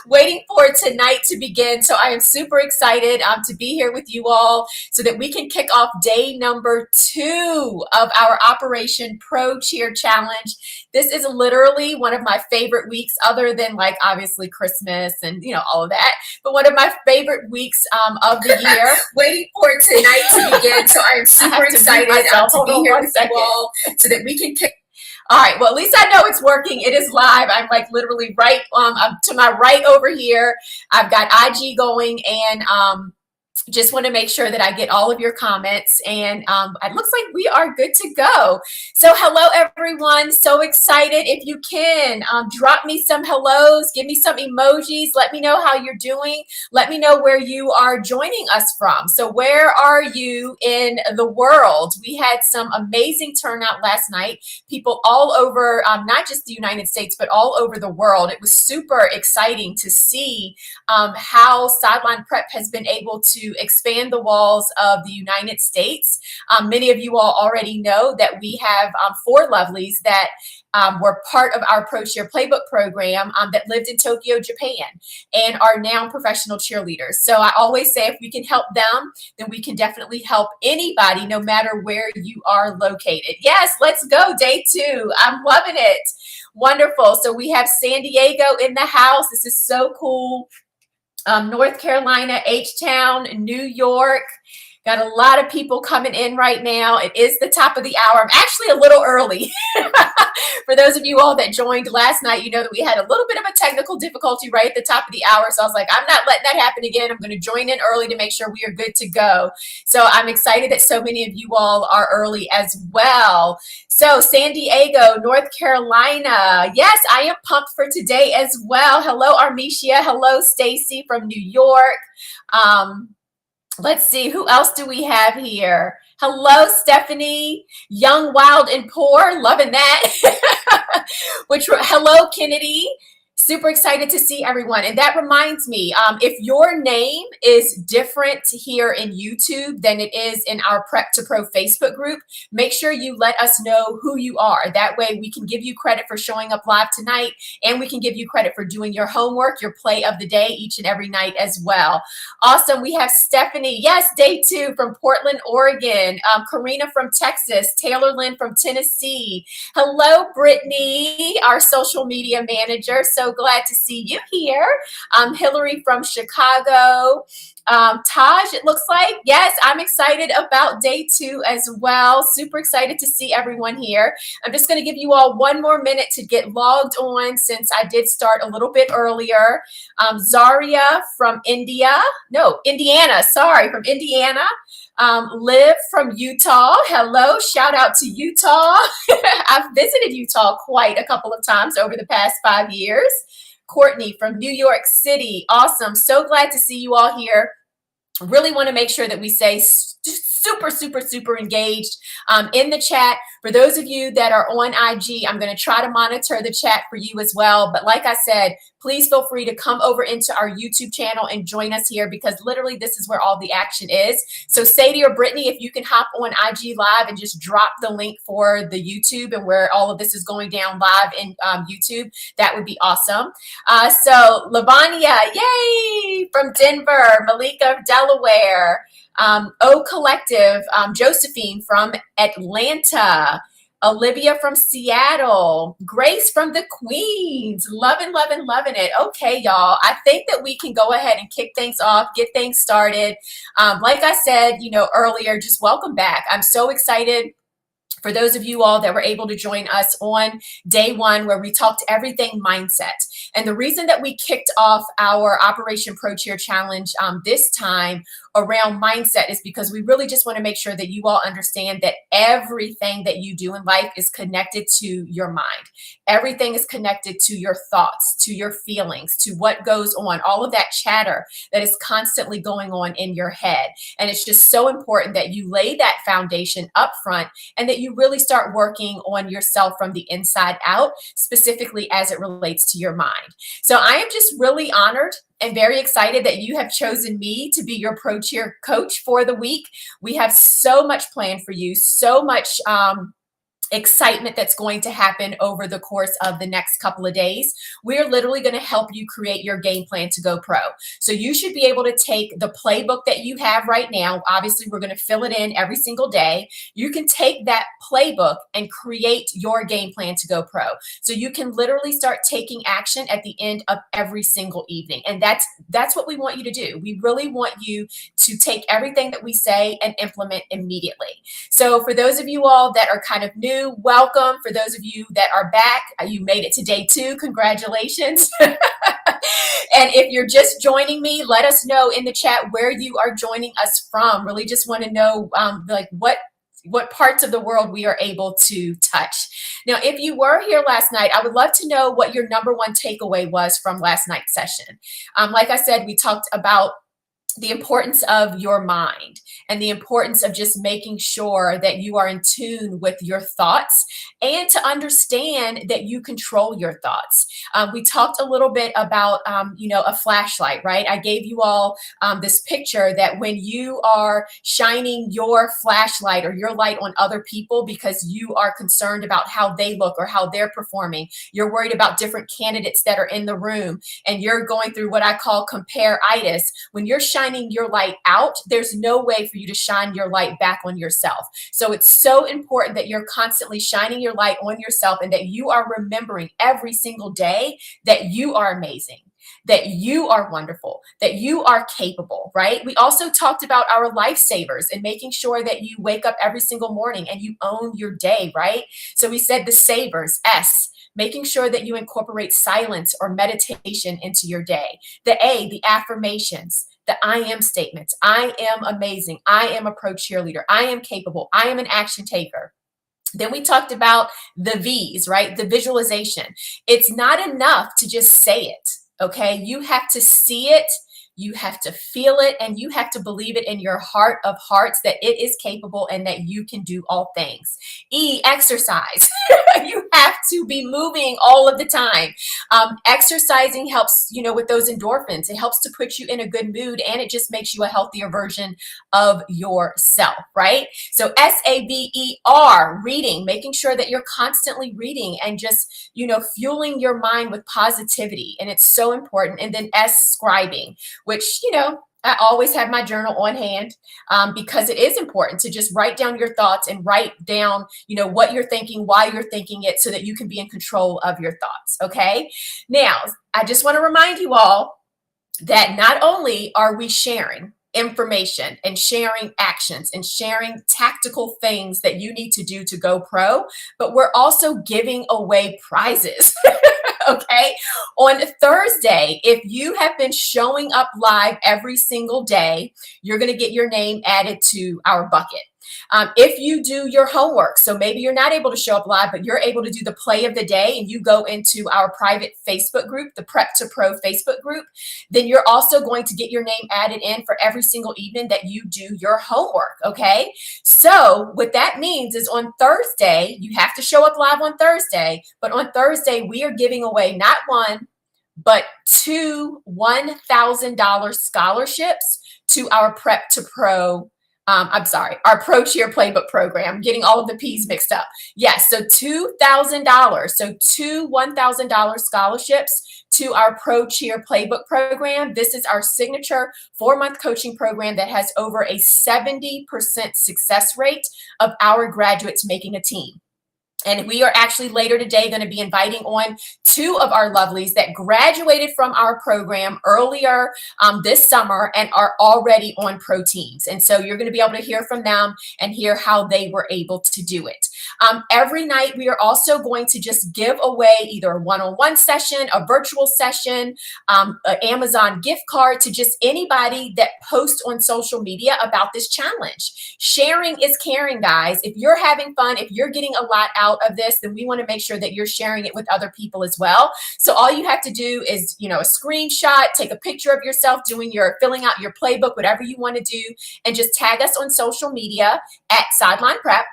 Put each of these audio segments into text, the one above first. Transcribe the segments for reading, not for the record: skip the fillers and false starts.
Waiting for tonight to begin. So I am super excited to be here with you all so that we can kick off day number 2 of our Operation Pro Cheer Challenge. This is literally one of my favorite weeks, other than like obviously Christmas and all of that, but one of my favorite weeks of the year. Waiting for tonight to begin. So I am super excited to be here with you all so that we can kick. All right. Well, at least I know it's working. It is live. I'm like literally right to my right over here. I've got IG going, and just want to make sure that I get all of your comments, and it looks like we are good to go. So hello, everyone. So excited. If you can, drop me some hellos, give me some emojis. Let me know how you're doing. Let me know where you are joining us from. So where are you in the world? We had some amazing turnout last night. People all over, not just the United States, but all over the world. It was super exciting to see how Sideline Prep has been able to expand the walls of the United States. Many of you all already know that we have 4 lovelies that were part of our Pro Cheer Playbook program that lived in Tokyo, Japan, and are now professional cheerleaders. So I always say if we can help them, then we can definitely help anybody, no matter where you are located. Yes, let's go. Day 2. I'm loving it. Wonderful. So we have San Diego in the house. This is so cool. North Carolina, H-Town, New York. Got a lot of people coming in right now. It is the top of the hour. I'm actually a little early. For those of you all that joined last night, you know that we had a little bit of a technical difficulty right at the top of the hour. So I was like, I'm not letting that happen again. I'm going to join in early to make sure we are good to go. So I'm excited that so many of you all are early as well. So San Diego, North Carolina. Yes, I am pumped for today as well. Hello, Armicia. Hello, Stacy from New York. Let's see, who else do we have here? Hello, Stephanie. Young, wild, and poor. Loving that. Hello, Kennedy. Super excited to see everyone. And that reminds me, if your name is different here in YouTube than it is in our Prep to Pro Facebook group, make sure you let us know who you are. That way we can give you credit for showing up live tonight, and we can give you credit for doing your homework, your play of the day each and every night as well. Awesome. We have Stephanie. Yes, day 2 from Portland, Oregon. Karina from Texas. Taylor Lynn from Tennessee. Hello, Brittany, our social media manager. So glad to see you here. Hillary from Chicago. Taj, it looks like. Yes, I'm excited about day 2 as well. Super excited to see everyone here. I'm just going to give you all one more minute to get logged on since I did start a little bit earlier. Zaria from Indiana. Sorry, from Indiana. Liv from Utah. Hello, shout out to Utah. I've visited Utah quite a couple of times over the past 5 years. Courtney from New York City. Awesome. So glad to see you all here. Really want to make sure that we stay super engaged in the chat. For those of you that are on IG, I'm going to try to monitor the chat for you as well. But like I said, please feel free to come over into our YouTube channel and join us here, because literally this is where all the action is. So Sadie or Brittany, if you can hop on IG Live and just drop the link for the YouTube and where all of this is going down live in YouTube, that would be awesome. So Lavania, yay, from Denver. Malika of Delaware. O Collective, Josephine from Atlanta, Olivia from Seattle, Grace from the Queens. Loving it. Okay, y'all. I think that we can go ahead and kick things off, get things started. Like I said, earlier, just welcome back. I'm so excited for those of you all that were able to join us on day 1, where we talked everything mindset. And the reason that we kicked off our Operation Pro Cheer Challenge this time around mindset is because we really just want to make sure that you all understand that everything that you do in life is connected to your mind. Everything is connected to your thoughts, to your feelings, to what goes on, all of that chatter that is constantly going on in your head. And it's just so important that you lay that foundation up front and that you really start working on yourself from the inside out, specifically as it relates to your mind. So I am just really honored and very excited that you have chosen me to be your Pro Cheer coach for the week. We have so much planned for you, so much excitement that's going to happen over the course of the next couple of days. We're literally going to help you create your game plan to go pro. So you should be able to take the playbook that you have right now. Obviously, we're going to fill it in every single day. You can take that playbook and create your game plan to go pro. So you can literally start taking action at the end of every single evening. And that's what we want you to do. We really want you to take everything that we say and implement immediately. So for those of you all that are kind of new, welcome. For those of you that are back, you made it to day 2. Congratulations. And if you're just joining me, let us know in the chat where you are joining us from. Really just want to know like what parts of the world we are able to touch. Now, if you were here last night, I would love to know what your number one takeaway was from last night's session. Like I said, we talked about the importance of your mind and the importance of just making sure that you are in tune with your thoughts and to understand that you control your thoughts. We talked a little bit about, a flashlight, right? I gave you all this picture that when you are shining your flashlight or your light on other people because you are concerned about how they look or how they're performing, you're worried about different candidates that are in the room, and you're going through what I call compare-itis. When you're shining your light out, there's no way for you to shine your light back on yourself. So it's so important that you're constantly shining your light on yourself and that you are remembering every single day that you are amazing, that you are wonderful, that you are capable, right? We also talked about our lifesavers and making sure that you wake up every single morning and you own your day, right? So we said the savers, S, making sure that you incorporate silence or meditation into your day. The A, the affirmations, the I am statements. I am amazing. I am a pro cheerleader. I am capable. I am an action taker. Then we talked about the V's, right? The visualization. It's not enough to just say it, okay? You have to see it. You have to feel it, and you have to believe it in your heart of hearts that it is capable and that you can do all things. E, exercise. You have to be moving all of the time. Exercising helps, with those endorphins. It helps to put you in a good mood, and it just makes you a healthier version of yourself, right? So SAVER, reading, making sure that you're constantly reading and just, fueling your mind with positivity. And it's so important. And then S, scribing, which, I always have my journal on hand because it is important to just write down your thoughts and write down, what you're thinking, why you're thinking it, so that you can be in control of your thoughts. Okay. Now, I just want to remind you all that not only are we sharing information and sharing actions and sharing tactical things that you need to do to go pro, but we're also giving away prizes. Okay. On Thursday, if you have been showing up live every single day, you're going to get your name added to our bucket. If you do your homework, so maybe you're not able to show up live, but you're able to do the play of the day and you go into our private Facebook group, the Prep to Pro Facebook group, then you're also going to get your name added in for every single evening that you do your homework. Okay. So what that means is on Thursday, you have to show up live on Thursday, but on Thursday, we are giving away not one, but 2 $1,000 scholarships to our Prep to Pro our Pro Cheer Playbook program. I'm getting all of the P's mixed up. Yes, so $2,000. So 2 $1,000 scholarships to our Pro Cheer Playbook program. This is our signature 4-month coaching program that has over a 70% success rate of our graduates making a team. And we are actually later today going to be inviting on 2 of our lovelies that graduated from our program earlier this summer and are already on pro teams. And so you're going to be able to hear from them and hear how they were able to do it. Every night, we are also going to just give away either a one-on-one session, a virtual session, an Amazon gift card to just anybody that posts on social media about this challenge. Sharing is caring, guys. If you're having fun, if you're getting a lot out of this, then we want to make sure that you're sharing it with other people as well. So all you have to do is, a screenshot, take a picture of yourself filling out your playbook, whatever you want to do, and just tag us on social media at Sideline Prep,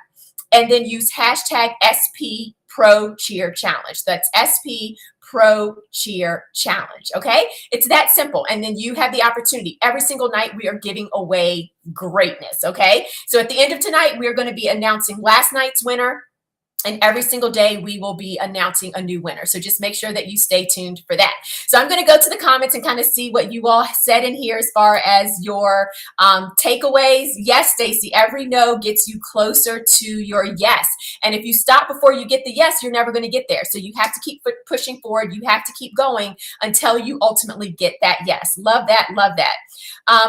and then use hashtag SP Pro Cheer Challenge. That's SP Pro Cheer Challenge. Okay. It's that simple. And then you have the opportunity. Every single night we are giving away greatness. Okay. So at the end of tonight, we are going to be announcing last night's winner. And every single day we will be announcing a new winner. So just make sure that you stay tuned for that. So I'm going to go to the comments and kind of see what you all said in here as far as your takeaways. Yes, Stacy, every no gets you closer to your yes. And if you stop before you get the yes, you're never going to get there. So you have to keep pushing forward. You have to keep going until you ultimately get that yes. Love that. Love that.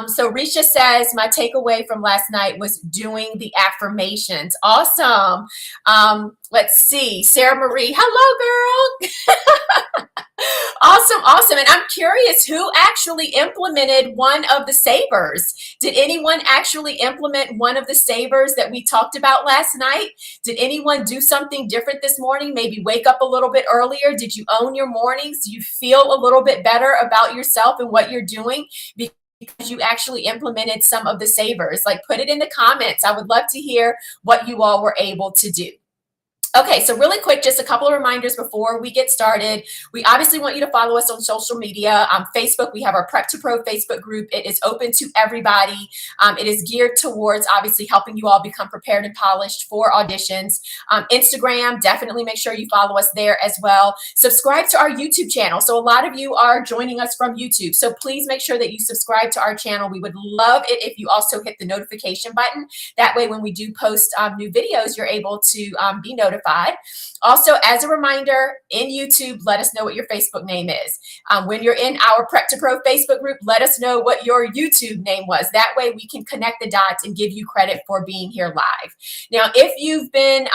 So Risha says, my takeaway from last night was doing the affirmations. Awesome. Let's see. Sarah Marie. Hello, girl. Awesome. Awesome. And I'm curious, who actually implemented one of the savers? Did anyone actually implement one of the savers that we talked about last night? Did anyone do something different this morning? Maybe wake up a little bit earlier? Did you own your mornings? Do you feel a little bit better about yourself and what you're doing? Because you actually implemented some of the savers. Like, put it in the comments. I would love to hear what you all were able to do. Okay, so really quick, just a couple of reminders before we get started. We obviously want you to follow us on social media. Facebook, we have our Prep to Pro Facebook group. It is open to everybody. It is geared towards obviously helping you all become prepared and polished for auditions. Instagram, definitely make sure you follow us there as well. Subscribe to our YouTube channel. So a lot of you are joining us from YouTube. So please make sure that you subscribe to our channel. We would love it if you also hit the notification button. That way, when we do post new videos, you're able to be notified. Also, as a reminder, in YouTube, let us know what your Facebook name is. When you're in our Prep to Pro Facebook group, let us know what your YouTube name was. That way we can connect the dots and give you credit for being here live. Now, if you've been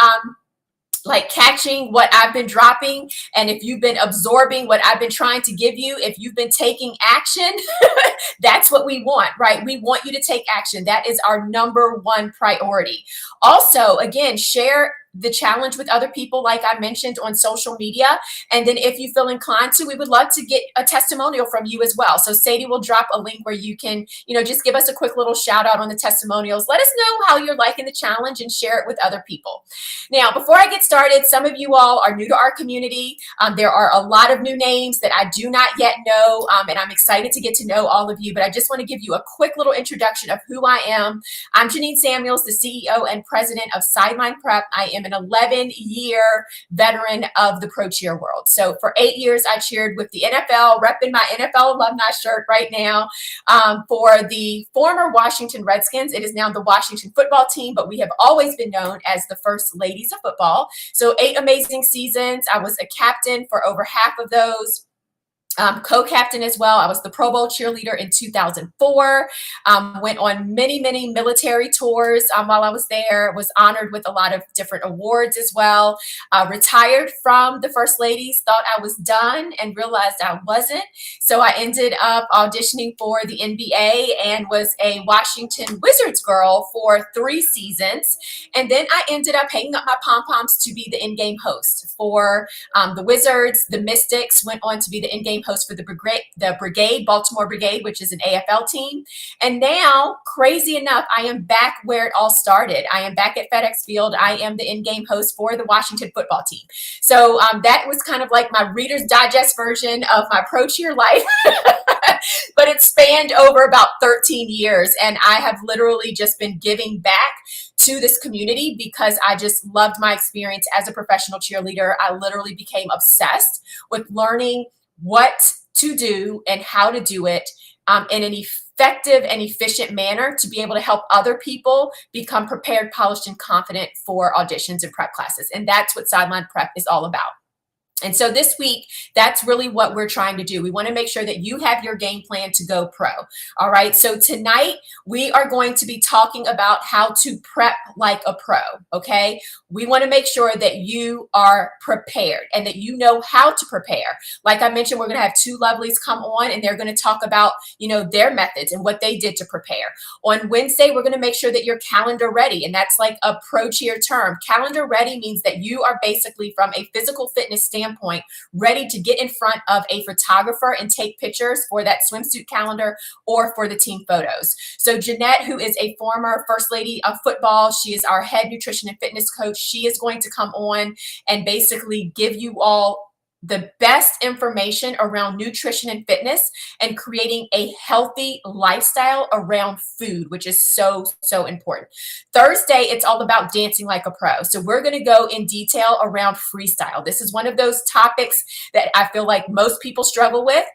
like catching what I've been dropping, and if you've been absorbing what I've been trying to give you, if you've been taking action, that's what we want, right? We want you to take action. That is our number one priority. Also, again, share the challenge with other people, like I mentioned, on social media. And then if you feel inclined to, we would love to get a testimonial from you as well. So Sadie will drop a link where you can, just give us a quick little shout out on the testimonials. Let us know how you're liking the challenge and share it with other people. Now, before I get started, some of you all are new to our community. There are a lot of new names that I do not yet know, and I'm excited to get to know all of you, but I just want to give you a quick little introduction of who I am. I'm Janine Samuels, the CEO and president of Sideline Prep. I am an 11-year veteran of the pro cheer world. So for 8 years, I cheered with the NFL, repping my NFL alumni shirt right now. For the former Washington Redskins, it is now the Washington football team, but we have always been known as the First Ladies of Football. So 8 amazing seasons. I was a captain for over half of those. Co-captain as well. I was the Pro Bowl cheerleader in 2004. Went on many military tours while I was there. Was honored with a lot of different awards as well. Retired from the First Ladies, thought I was done and realized I wasn't. So I ended up auditioning for the NBA and was a Washington Wizards girl for 3 seasons. And then I ended up hanging up my pom-poms to be the in-game host for the Wizards. The Mystics went on to be the in-game host for the Brigade, Baltimore Brigade, which is an AFL team. And now, crazy enough, I am back where it all started. I am back at FedEx Field. I am the in-game host for the Washington football team. So that was kind of like my Reader's Digest version of my pro cheer life, but it spanned over about 13 years. And I have literally just been giving back to this community because I just loved my experience as a professional cheerleader. I literally became obsessed with learning what to do and how to do it in an effective and efficient manner to be able to help other people become prepared, polished, and confident for auditions and prep classes. And that's what Sideline Prep is all about. And so this week, that's really what we're trying to do. We want to make sure that you have your game plan to go pro. All right. So tonight we are going to be talking about how to prep like a pro. Okay. We want to make sure that you are prepared and that you know how to prepare. Like I mentioned, we're going to have 2 lovelies come on and they're going to talk about, their methods and what they did to prepare. On Wednesday, we're going to make sure that you're calendar ready. And that's like a pro cheer term. Calendar ready means that you are basically, from a physical fitness standpoint, ready to get in front of a photographer and take pictures for that swimsuit calendar or for the team photos. So Jeanette, who is a former First Lady of Football, she is our head nutrition and fitness coach. She is going to come on and basically give you all the best information around nutrition and fitness and creating a healthy lifestyle around food, which is so, so important. Thursday, it's all about dancing like a pro. So we're going to go in detail around freestyle. This is one of those topics that I feel like most people struggle with.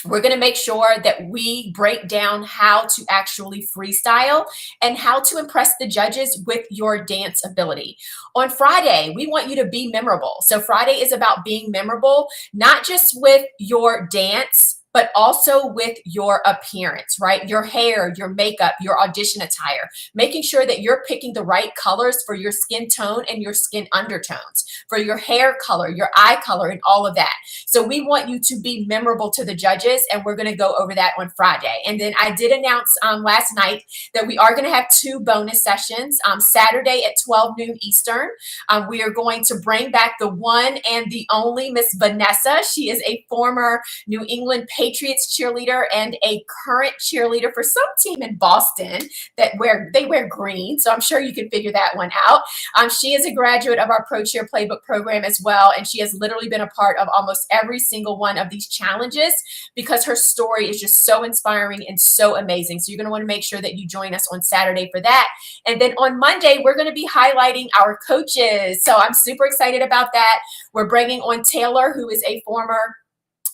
We're going to make sure that we break down how to actually freestyle and how to impress the judges with your dance ability. On Friday, we want you to be memorable. So Friday is about being memorable, not just with your dance, but also with your appearance, right? Your hair, your makeup, your audition attire, making sure that you're picking the right colors for your skin tone and your skin undertones, for your hair color, your eye color, and all of that. So we want you to be memorable to the judges, and we're going to go over that on Friday. And then I did announce last night that we are going to have 2 bonus sessions. Saturday at 12 noon Eastern, we are going to bring back the one and the only Miss Vanessa. She is a former New England Patriots cheerleader and a current cheerleader for some team in Boston that they wear green. So I'm sure you can figure that one out. She is a graduate of our Pro Cheer Playbook program as well, and she has literally been a part of almost every single one of these challenges because her story is just so inspiring and so amazing. So you're going to want to make sure that you join us on Saturday for that. And then on Monday, we're going to be highlighting our coaches. So I'm super excited about that. We're bringing on Taylor, who is a former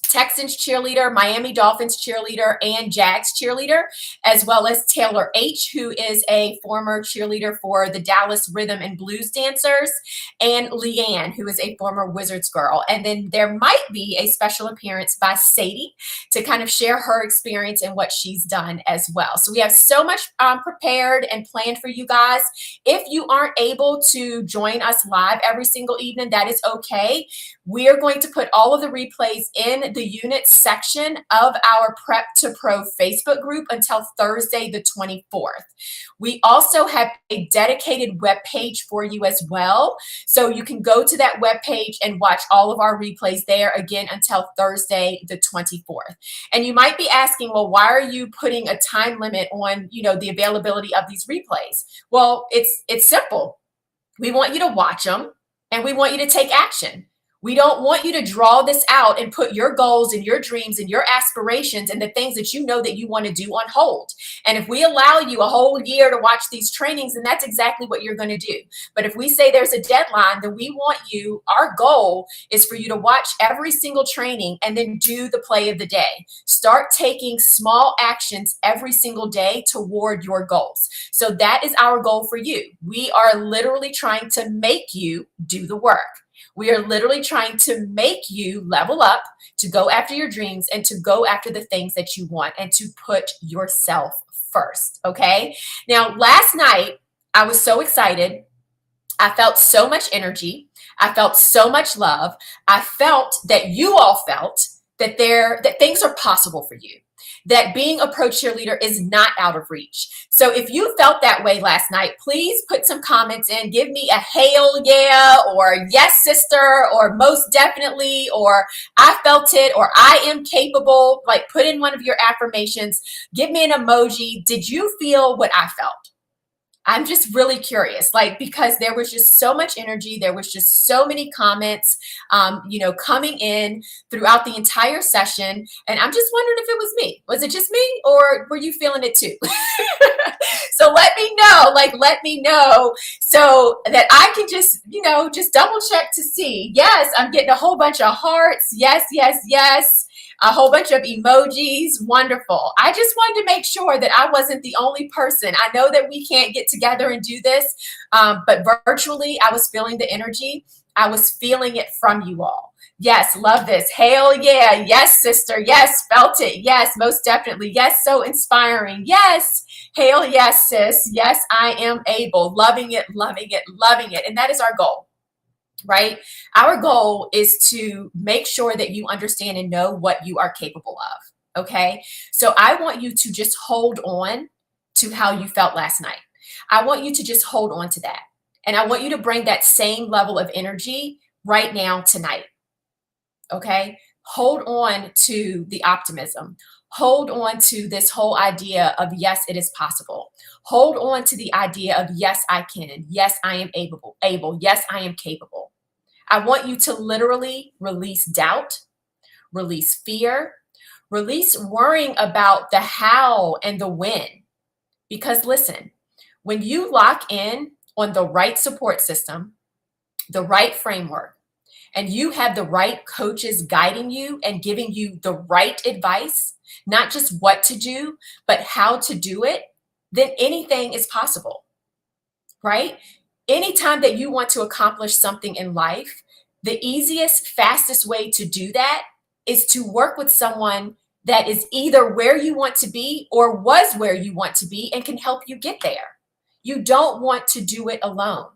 Texans cheerleader, Miami Dolphins cheerleader, and Jags cheerleader, as well as Taylor H., who is a former cheerleader for the Dallas Rhythm and Blues Dancers, and Leanne, who is a former Wizards girl. And then there might be a special appearance by Sadie to kind of share her experience and what she's done as well. So we have so much prepared and planned for you guys. If you aren't able to join us live every single evening, that is okay. We are going to put all of the replays in the unit section of our Prep to Pro Facebook group until Thursday, the 24th. We also have a dedicated web page for you as well. So you can go to that web page and watch all of our replays there again until Thursday, the 24th. And you might be asking, well, why are you putting a time limit on, the availability of these replays? Well, it's simple. We want you to watch them and we want you to take action. We don't want you to draw this out and put your goals and your dreams and your aspirations and the things that you know that you want to do on hold. And if we allow you a whole year to watch these trainings, then that's exactly what you're going to do. But if we say there's a deadline, then we want you, our goal is for you to watch every single training and then do the play of the day. Start taking small actions every single day toward your goals. So that is our goal for you. We are literally trying to make you do the work. We are literally trying to make you level up, to go after your dreams and to go after the things that you want and to put yourself first, okay? Now, last night, I was so excited. I felt so much energy. I felt so much love. I felt that you all felt that things are possible for you, that being a pro cheerleader is not out of reach. So if you felt that way last night, please put some comments in. Give me a hail yeah, or yes, sister, or most definitely, or I felt it, or I am capable. Like, put in one of your affirmations. Give me an emoji. Did you feel what I felt? I'm just really curious, because there was just so much energy. There was just so many comments, coming in throughout the entire session. And I'm just wondering if it was me. Was it just me, or were you feeling it too? So let me know so that I can just double check to see. Yes, I'm getting a whole bunch of hearts. Yes, yes, yes. A whole bunch of emojis. Wonderful. I just wanted to make sure that I wasn't the only person. I know that we can't get together and do this, but virtually I was feeling the energy. I was feeling it from you all. Yes, love this. Hail yeah. Yes, sister. Yes, felt it. Yes, most definitely. Yes, so inspiring. Yes. Hail yes, sis. Yes, I am able. Loving it, loving it, loving it. And that is our goal. Right? Our goal is to make sure that you understand and know what you are capable of. Okay. So I want you to just hold on to how you felt last night. I want you to just hold on to that. And I want you to bring that same level of energy right now tonight. Okay. Hold on to the optimism. Hold on to this whole idea of yes, it is possible. Hold on to the idea of yes, I can. Yes, I am able. Yes, I am capable. I want you to literally release doubt, release fear, release worrying about the how and the when. Because listen, when you lock in on the right support system, the right framework, and you have the right coaches guiding you and giving you the right advice, not just what to do, but how to do it, then anything is possible, right? Anytime that you want to accomplish something in life, the easiest, fastest way to do that is to work with someone that is either where you want to be or was where you want to be and can help you get there. You don't want to do it alone.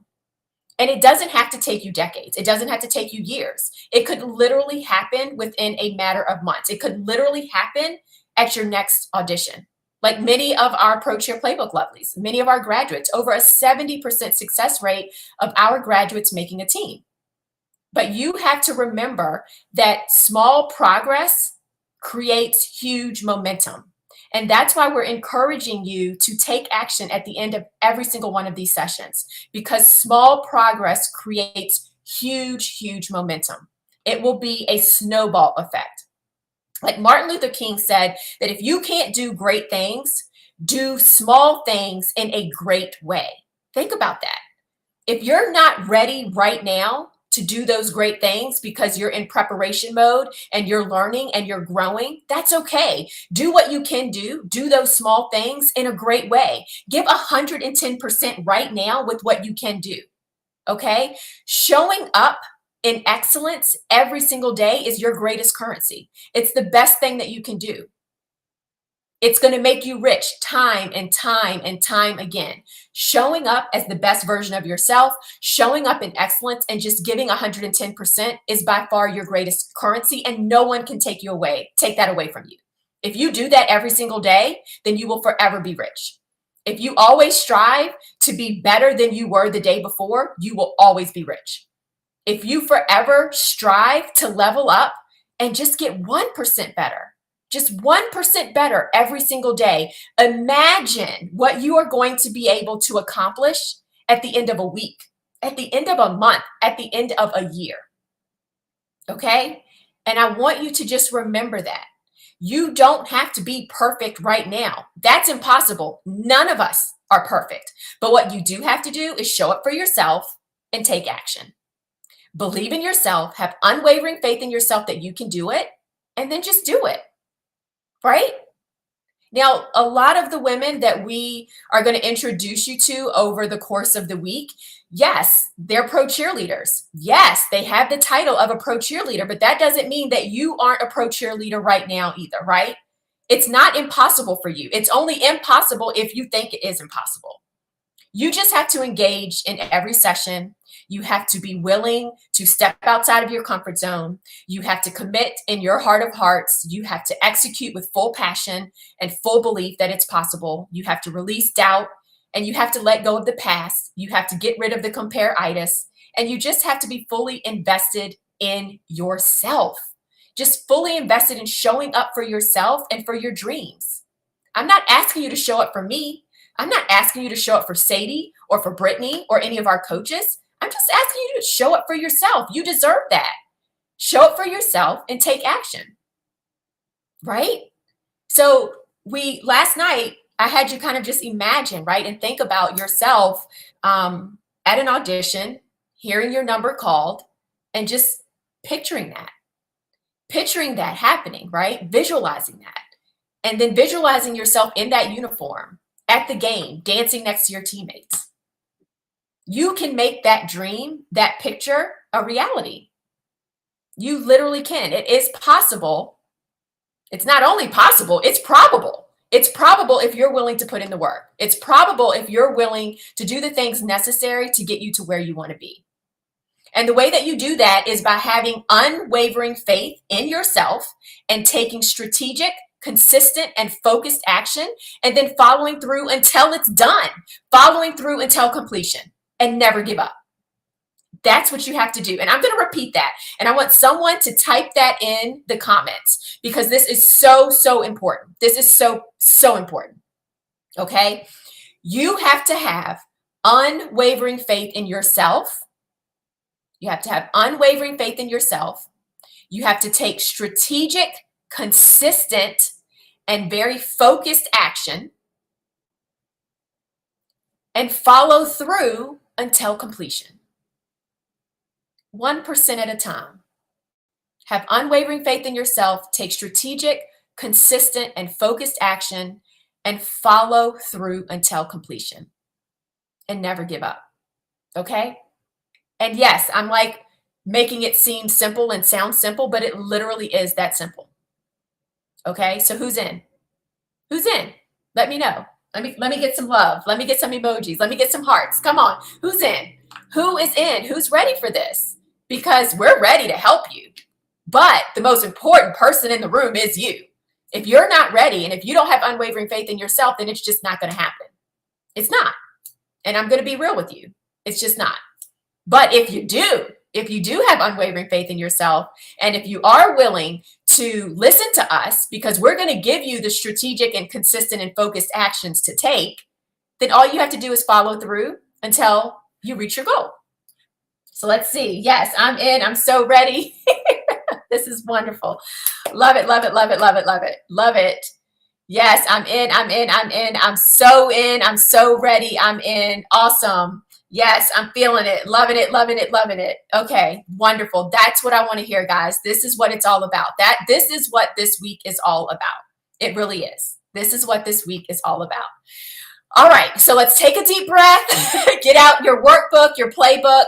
And it doesn't have to take you decades. It doesn't have to take you years. It could literally happen within a matter of months. It could literally happen at your next audition. Like many of our Pro-Cheer Playbook lovelies, many of our graduates, over a 70% success rate of our graduates making a team. But you have to remember that small progress creates huge momentum. And that's why we're encouraging you to take action at the end of every single one of these sessions, because small progress creates huge, huge momentum. It will be a snowball effect. Like Martin Luther King said that if you can't do great things, do small things in a great way. Think about that. If you're not ready right now to do those great things because you're in preparation mode and you're learning and you're growing, that's okay. Do what you can do. Do those small things in a great way. Give 110% right now with what you can do. Okay? Showing up in excellence every single day is your greatest currency. It's the best thing that you can do. It's going to make you rich time and time and time again. Showing up as the best version of yourself, showing up in excellence, and just giving 110% is by far your greatest currency, and no one can take that away from you. If you do that every single day, then you will forever be rich. If you always strive to be better than you were the day before, you will always be rich. If you forever strive to level up and just get 1% better, just 1% better every single day, imagine what you are going to be able to accomplish at the end of a week, at the end of a month, at the end of a year. Okay? And I want you to just remember that. You don't have to be perfect right now. That's impossible. None of us are perfect. But what you do have to do is show up for yourself and take action. Believe in yourself, have unwavering faith in yourself that you can do it, and then just do it. Right? Now, a lot of the women that we are going to introduce you to over the course of the week, yes, they're pro cheerleaders. Yes, they have the title of a pro cheerleader, but that doesn't mean that you aren't a pro cheerleader right now either, right? It's not impossible for you. It's only impossible if you think it is impossible. You just have to engage in every session. You have to be willing to step outside of your comfort zone. You have to commit in your heart of hearts. You have to execute with full passion and full belief that it's possible. You have to release doubt, and you have to let go of the past. You have to get rid of the compare-itis, and you just have to be fully invested in yourself. Just fully invested in showing up for yourself and for your dreams. I'm not asking you to show up for me. I'm not asking you to show up for Sadie or for Brittany or any of our coaches. I'm just asking you to show up for yourself. You deserve that. Show up for yourself and take action. Right? So last night, I had you kind of just imagine, right? And think about yourself at an audition, hearing your number called, and just picturing that. Picturing that happening, right? Visualizing that. And then visualizing yourself in that uniform at the game, dancing next to your teammates. You can make that dream, that picture, a reality. You literally can. It is possible. It's not only possible, it's probable. It's probable if you're willing to put in the work. It's probable if you're willing to do the things necessary to get you to where you want to be. And the way that you do that is by having unwavering faith in yourself and taking strategic, consistent, and focused action, and then following through until it's done, following through until completion, and never give up. That's what you have to do. And I'm going to repeat that. And I want someone to type that in the comments, because this is so, so important. This is so, so important. Okay? You have to have unwavering faith in yourself You have to have unwavering faith in yourself. You have to take strategic, consistent, and very focused action and follow through until completion. 1% at a time. Have unwavering faith in yourself, take strategic, consistent, and focused action, and follow through until completion. And never give up. Okay? And yes, I'm like making it seem simple and sound simple, but it literally is that simple. Okay? So who's in? Who's in? Let me know. Let me get some love. Let me get some emojis. Let me get some hearts. Come on. Who's in? Who is in? Who's ready for this? Because we're ready to help you. But the most important person in the room is you. If you're not ready and if you don't have unwavering faith in yourself, then it's just not going to happen. It's not. And I'm going to be real with you. It's just not. But if you do have unwavering faith in yourself, and if you are willing to listen to us, because we're going to give you the strategic and consistent and focused actions to take, then all you have to do is follow through until you reach your goal. So let's see. Yes, I'm in. I'm so ready. This is wonderful. Love it, love it, love it, love it, love it, love it. Yes, I'm in. I'm in. I'm in. I'm so in. I'm so ready. I'm in. Awesome. Yes, I'm feeling it. Loving it, loving it, loving it. Okay, wonderful. That's what I want to hear, guys. This is what it's all about. This is what this week is all about. It really is. This is what this week is all about. All right, so let's take a deep breath. Get out your workbook, your playbook.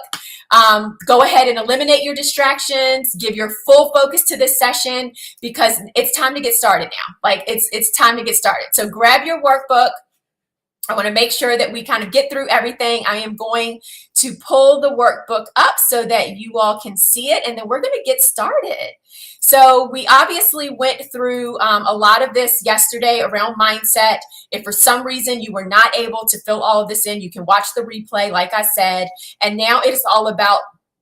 Go ahead and eliminate your distractions. Give your full focus to this session because it's time to get started now. Like it's time to get started. So grab your workbook. I want to make sure that we kind of get through everything. I am going to pull the workbook up so that you all can see it, and then we're going to get started. So we obviously went through a lot of this yesterday around mindset. If for some reason you were not able to fill all of this in, you can watch the replay, like I said. And now it is all about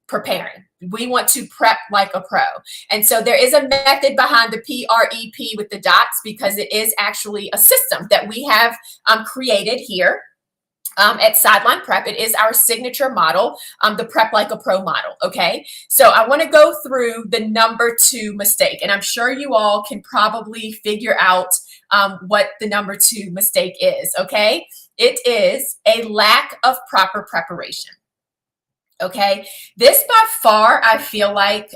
preparing. We want to prep like a pro. And so there is a method behind the P.R.E.P with the dots because it is actually a system that we have created here at Sideline Prep. It is our signature model, the Prep Like a Pro model, okay? So I want to go through the number 2 mistake, and I'm sure you all can probably figure out what the number 2 mistake is, okay? It is a lack of proper preparation. Okay, this by far, I feel like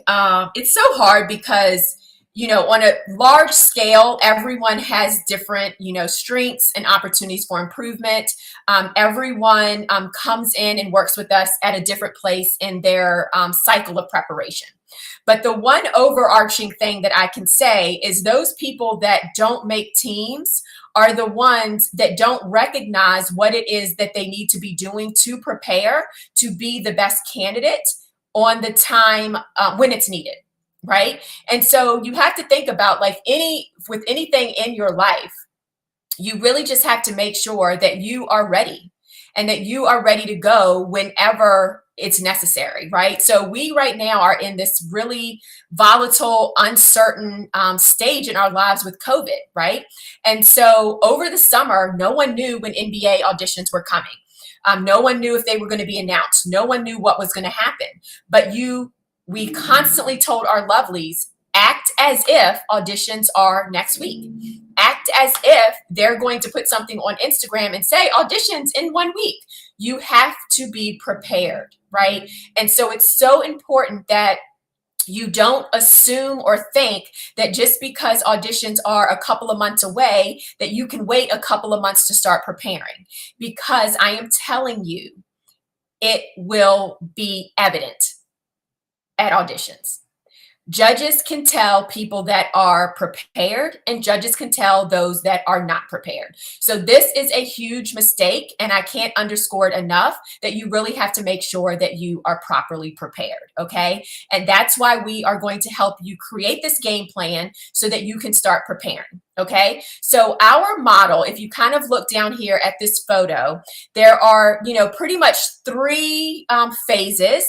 it's so hard because, you know, on a large scale, everyone has different, you know, strengths and opportunities for improvement. Everyone comes in and works with us at a different place in their cycle of preparation. But the one overarching thing that I can say is those people that don't make teams are the ones that don't recognize what it is that they need to be doing to prepare to be the best candidate on the time when it's needed, right? And so you have to think about like with anything in your life, you really just have to make sure that you are ready and that you are ready to go whenever it's necessary, right? So we right now are in this really volatile, uncertain stage in our lives with COVID, right? And so over the summer, no one knew when NBA auditions were coming. No one knew if they were going to be announced. No one knew what was going to happen. But we constantly told our lovelies, act as if auditions are next week. Act as if they're going to put something on Instagram and say auditions in 1 week. You have to be prepared, right? And so it's so important that you don't assume or think that just because auditions are a couple of months away, that you can wait a couple of months to start preparing. Because I am telling you, it will be evident at auditions. Judges can tell people that are prepared and judges can tell those that are not prepared. So this is a huge mistake, and I can't underscore it enough that you really have to make sure that you are properly prepared, okay? And that's why we are going to help you create this game plan so that you can start preparing, okay? So our model, if you kind of look down here at this photo, there are, you know, pretty much 3 phases.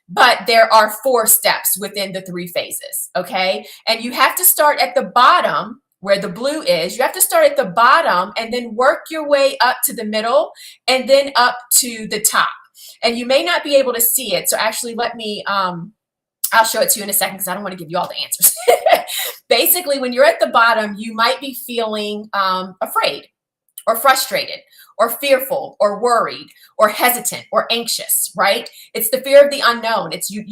But there are 4 steps within the 3 phases, okay? And you have to start at the bottom where the blue is. You have to start at the bottom and then work your way up to the middle and then up to the top. And you may not be able to see it. So actually let me, I'll show it to you in a second because I don't want to give you all the answers. Basically, when you're at the bottom, you might be feeling afraid or frustrated or fearful or worried or hesitant or anxious, right? It's the fear of the unknown. It's you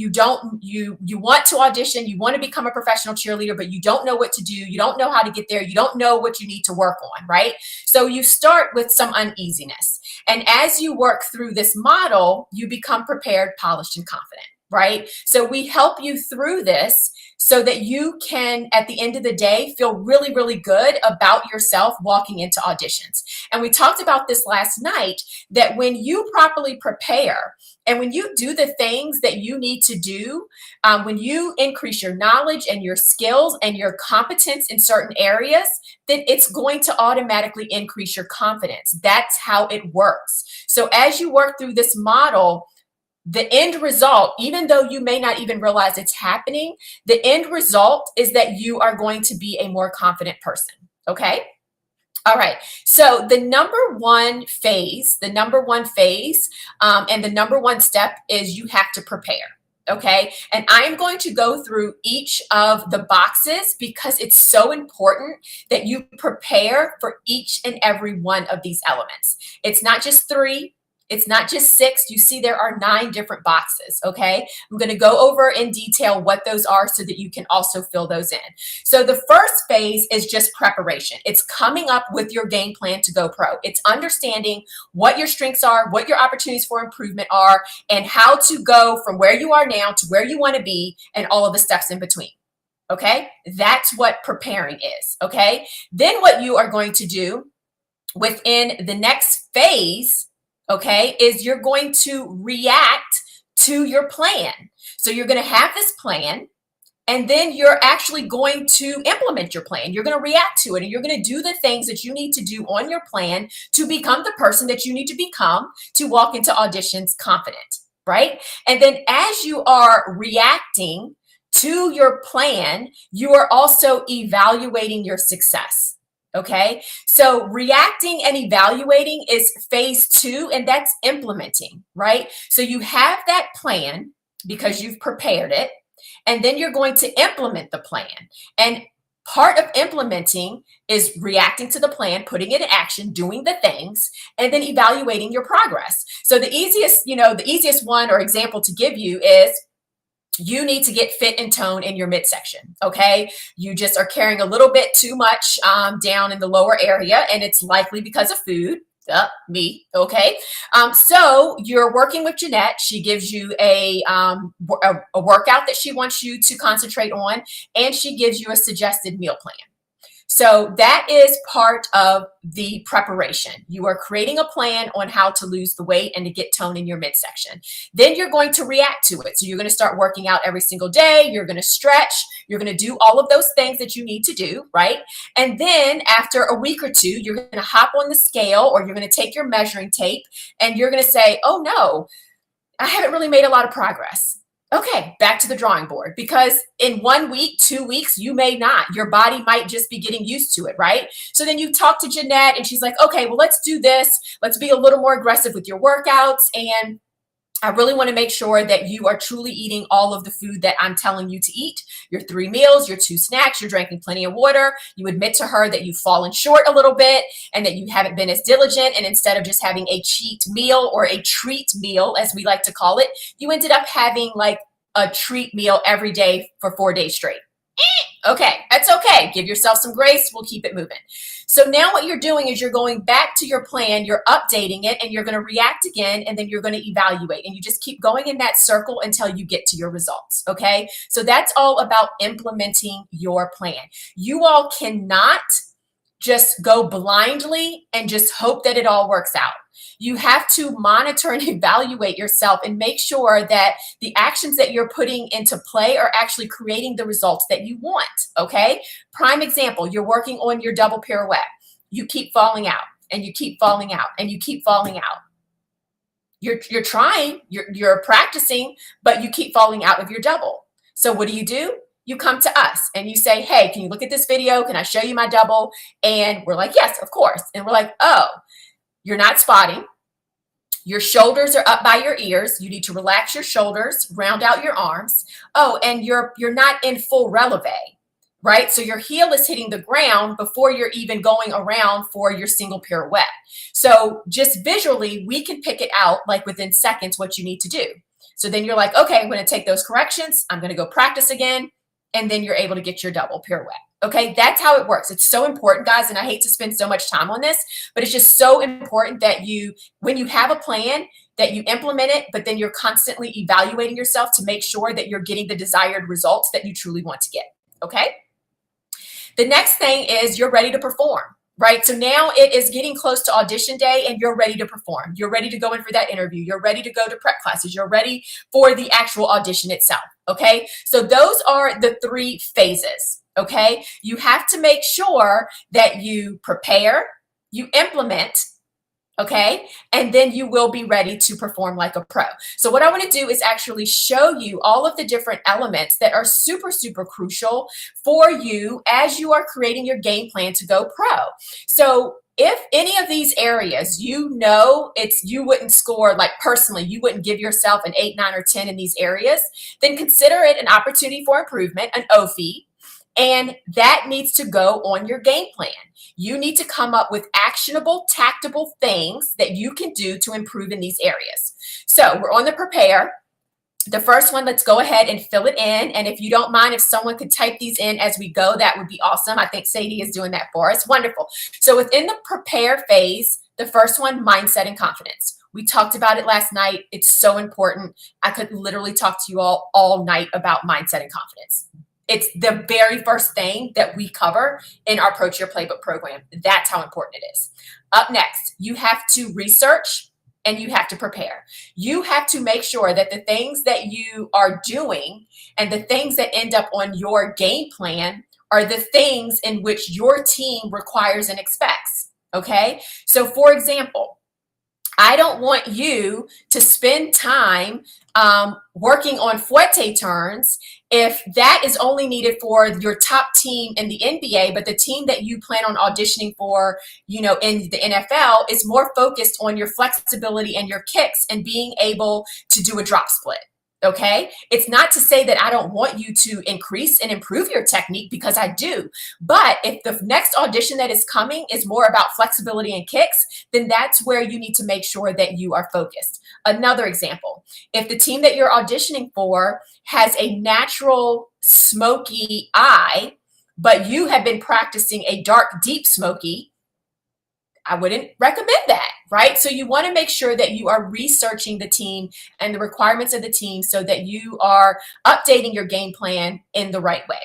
want to audition, you want to become a professional cheerleader, but you don't know what to do. You don't know how to get there. You don't know what you need to work on, right? So you start with some uneasiness. And as you work through this model, you become prepared, polished, and confident, right? So we help you through this so that you can, at the end of the day, feel really, really good about yourself walking into auditions. And we talked about this last night, that when you properly prepare and when you do the things that you need to do, when you increase your knowledge and your skills and your competence in certain areas, then it's going to automatically increase your confidence. That's how it works. So as you work through this model, the end result, even though you may not even realize it's happening, the end result is that you are going to be a more confident person. Okay? All right. So the number one phase, and the number one step is you have to prepare. Okay. And I am going to go through each of the boxes because it's so important that you prepare for each and every one of these elements. It's not just 3. It's not just 6. You see, there are 9 different boxes. Okay. I'm going to go over in detail what those are so that you can also fill those in. So the first phase is just preparation. It's coming up with your game plan to go pro. It's understanding what your strengths are, what your opportunities for improvement are, and how to go from where you are now to where you want to be and all of the steps in between. Okay. That's what preparing is. Okay. Then what you are going to do within the next phase, okay, is you're going to react to your plan. So you're going to have this plan, and then you're actually going to implement your plan. You're going to react to it, and you're going to do the things that you need to do on your plan to become the person that you need to become to walk into auditions confident, right? And then as you are reacting to your plan, you are also evaluating your success. Okay, so reacting and evaluating is phase 2, and that's implementing, right? So you have that plan because you've prepared it, and then you're going to implement the plan. And part of implementing is reacting to the plan, putting it in action, doing the things, and then evaluating your progress. So the easiest one or example to give you is you need to get fit and tone in your midsection. Okay. You just are carrying a little bit too much down in the lower area, and it's likely because of food. Me. Okay. So you're working with Jeanette. She gives you a workout that she wants you to concentrate on, and she gives you a suggested meal plan. So that is part of the preparation. You are creating a plan on how to lose the weight and to get tone in your midsection. Then you're going to react to it. So you're going to start working out every single day. You're going to stretch. You're going to do all of those things that you need to do, right? And then after a week or 2, you're going to hop on the scale, or you're going to take your measuring tape, and you're going to say, oh no, I haven't really made a lot of progress. Okay, back to the drawing board, because in 1 week, 2 weeks, you may not. Your body might just be getting used to it, right? So then you talk to Jeanette, and she's like, okay, well, let's do this. Let's be a little more aggressive with your workouts. And I really want to make sure that you are truly eating all of the food that I'm telling you to eat. Your 3 meals, your 2 snacks, you're drinking plenty of water. You admit to her that you've fallen short a little bit and that you haven't been as diligent. And instead of just having a cheat meal or a treat meal, as we like to call it, you ended up having like a treat meal every day for 4 days straight. Okay, that's okay. Give yourself some grace. We'll keep it moving. So now what you're doing is you're going back to your plan, you're updating it, and you're going to react again, and then you're going to evaluate. And you just keep going in that circle until you get to your results, okay? So that's all about implementing your plan. You all cannot just go blindly and just hope that it all works out. You have to monitor and evaluate yourself and make sure that the actions that you're putting into play are actually creating the results that you want, okay? Prime example, you're working on your double pirouette. You keep falling out, and you keep falling out, and you keep falling out. You're trying, you're practicing, but you keep falling out of your double. So what do? You come to us and you say, hey, can you look at this video? Can I show you my double? And we're like, yes, of course. And we're like, oh, you're not spotting. Your shoulders are up by your ears. You need to relax your shoulders, round out your arms. Oh, and you're not in full releve, right? So your heel is hitting the ground before you're even going around for your single pirouette. So just visually, we can pick it out like within seconds what you need to do. So then you're like, okay, I'm going to take those corrections. I'm going to go practice again. And then you're able to get your double pirouette. Okay, that's how it works. It's so important, guys. And I hate to spend so much time on this, but it's just so important that when you have a plan, that you implement it, but then you're constantly evaluating yourself to make sure that you're getting the desired results that you truly want to get. Okay. The next thing is you're ready to perform, right? So now it is getting close to audition day and you're ready to perform. You're ready to go in for that interview. You're ready to go to prep classes. You're ready for the actual audition itself. Okay. So those are the 3 phases. Okay. You have to make sure that you prepare, you implement, okay, and then you will be ready to perform like a pro. So what I want to do is actually show you all of the different elements that are super, super crucial for you as you are creating your game plan to go pro. So if any of these areas, you wouldn't score, like personally, you wouldn't give yourself an 8, 9, or 10 in these areas, then consider it an opportunity for improvement, an OFI, and that needs to go on your game plan. You need to come up with actionable, tactable things that you can do to improve in these areas. So we're on the prepare. The first one, let's go ahead and fill it in. And if you don't mind, if someone could type these in as we go, that would be awesome. I think Sadie is doing that for us. Wonderful. So within the prepare phase, the first one, mindset and confidence. We talked about it last night. It's so important. I could literally talk to you all night about mindset and confidence. It's the very first thing that we cover in our Approach Your Playbook program. That's how important it is. Up next, you have to research and you have to prepare. You have to make sure that the things that you are doing and the things that end up on your game plan are the things in which your team requires and expects. Okay? So for example, I don't want you to spend time working on fouette turns if that is only needed for your top team in the NBA, but the team that you plan on auditioning for, in the NFL is more focused on your flexibility and your kicks and being able to do a drop split. Okay. It's not to say that I don't want you to increase and improve your technique, because I do. But if the next audition that is coming is more about flexibility and kicks, then that's where you need to make sure that you are focused. Another example, if the team that you're auditioning for has a natural smoky eye, but you have been practicing a dark, deep smoky, I wouldn't recommend that, right? So you want to make sure that you are researching the team and the requirements of the team so that you are updating your game plan in the right way.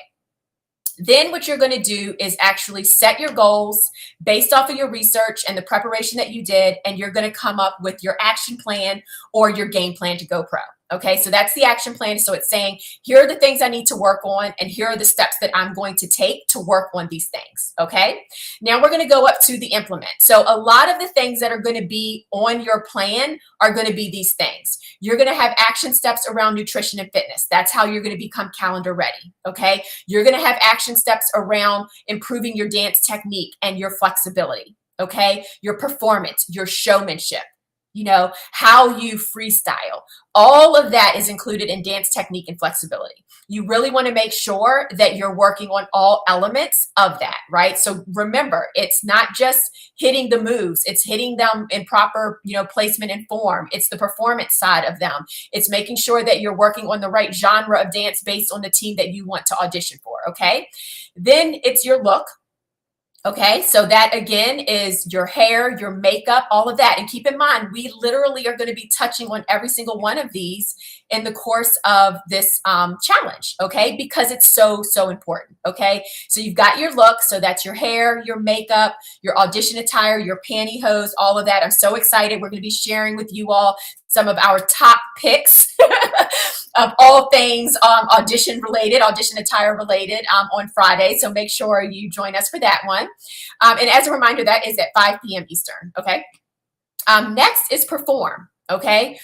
Then what you're going to do is actually set your goals based off of your research and the preparation that you did, and you're going to come up with your action plan or your game plan to go pro. Okay, so that's the action plan. So it's saying, here are the things I need to work on, and here are the steps that I'm going to take to work on these things. Okay, now we're going to go up to the implement. So a lot of the things that are going to be on your plan are going to be these things. You're going to have action steps around nutrition and fitness. That's how you're going to become calendar ready. Okay, you're going to have action steps around improving your dance technique and your flexibility. Okay, your performance, your showmanship, how you freestyle. All of that is included in dance technique and flexibility. You really want to make sure that you're working on all elements of that, right? So remember, it's not just hitting the moves, it's hitting them in proper, placement and form. It's the performance side of them. It's making sure that you're working on the right genre of dance based on the team that you want to audition for, okay? Then it's your look. Okay, so that again is your hair, your makeup, all of that. And keep in mind, we literally are going to be touching on every single one of these in the course of this challenge, okay? Because it's so, so important, okay? So you've got your look, so that's your hair, your makeup, your audition attire, your pantyhose, all of that. I'm so excited. We're going to be sharing with you all some of our top picks of all things audition attire related on Friday. So make sure you join us for that one. And as a reminder, that is at 5 p.m. Eastern. Okay. Next is perform. Okay.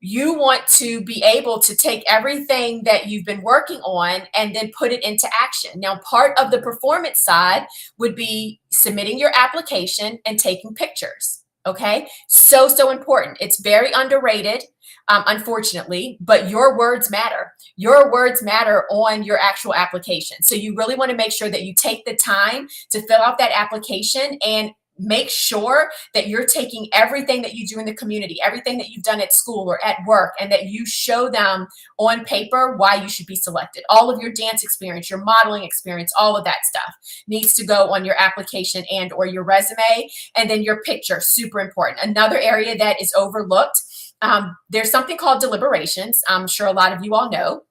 You want to be able to take everything that you've been working on and then put it into action. Now, part of the performance side would be submitting your application and taking pictures. Okay, so important. It's very underrated, unfortunately, but your words matter. Your words matter on your actual application. So you really want to make sure that you take the time to fill out that application and make sure that you're taking everything that you do in the community, everything that you've done at school or at work, and that you show them on paper why you should be selected. All of your dance experience, your modeling experience, all of that stuff needs to go on your application and or your resume. And then your picture, super important. Another area that is overlooked, there's something called deliberations. I'm sure a lot of you all know.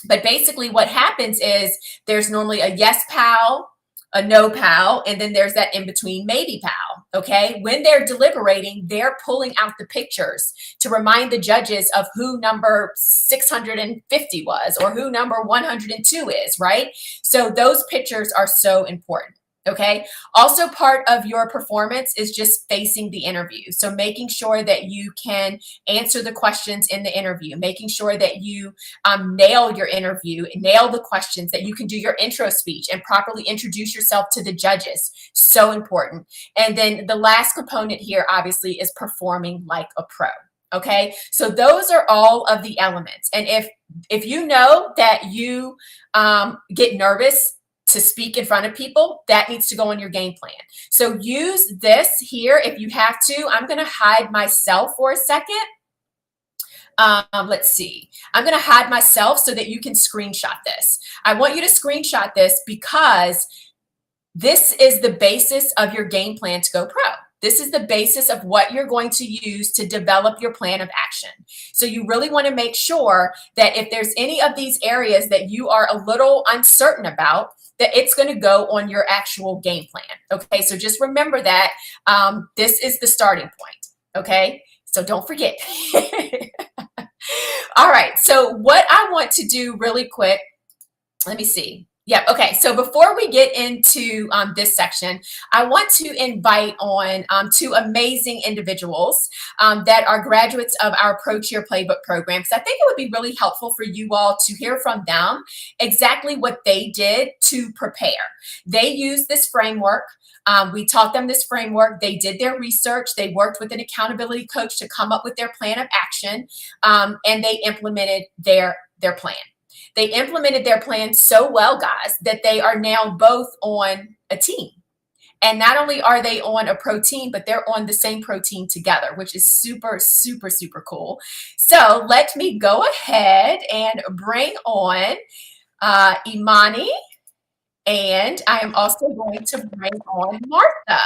But basically what happens is there's normally a yes pal, a no pal, and then there's that in between maybe pal. Okay. When they're deliberating, they're pulling out the pictures to remind the judges of who number 650 was or who number 102 is, right? So those pictures are so important. Okay. Also, part of your performance is just facing the interview. So making sure that you can answer the questions in the interview, making sure that you nail your interview, nail the questions, that you can do your intro speech and properly introduce yourself to the judges. So important. And then the last component here, obviously, is performing like a pro. Okay, so those are all of the elements. And if you know that you get nervous to speak in front of people, that needs to go on your game plan. So use this here if you have to. I'm going to hide myself for a second. Let's see. I'm going to hide myself so that you can screenshot this. I want you to screenshot this because this is the basis of your game plan to go pro. This is the basis of what you're going to use to develop your plan of action. So you really want to make sure that if there's any of these areas that you are a little uncertain about, that it's going to go on your actual game plan. Okay, so just remember that this is the starting point. Okay, so don't forget. All right, so what I want to do really quick, let me see. Yeah, okay, so before we get into this section, I want to invite on two amazing individuals that are graduates of our Pro-Cheer Playbook program, because I think it would be really helpful for you all to hear from them exactly what they did to prepare. They used this framework. We taught them this framework. They did their research. They worked with an accountability coach to come up with their plan of action, and they implemented their plan. They implemented their plan so well, guys, that they are now both on a team. And not only are they on a pro team, but they're on the same pro team together, which is super, super, super cool. So let me go ahead and bring on Emani. And I am also going to bring on Martha.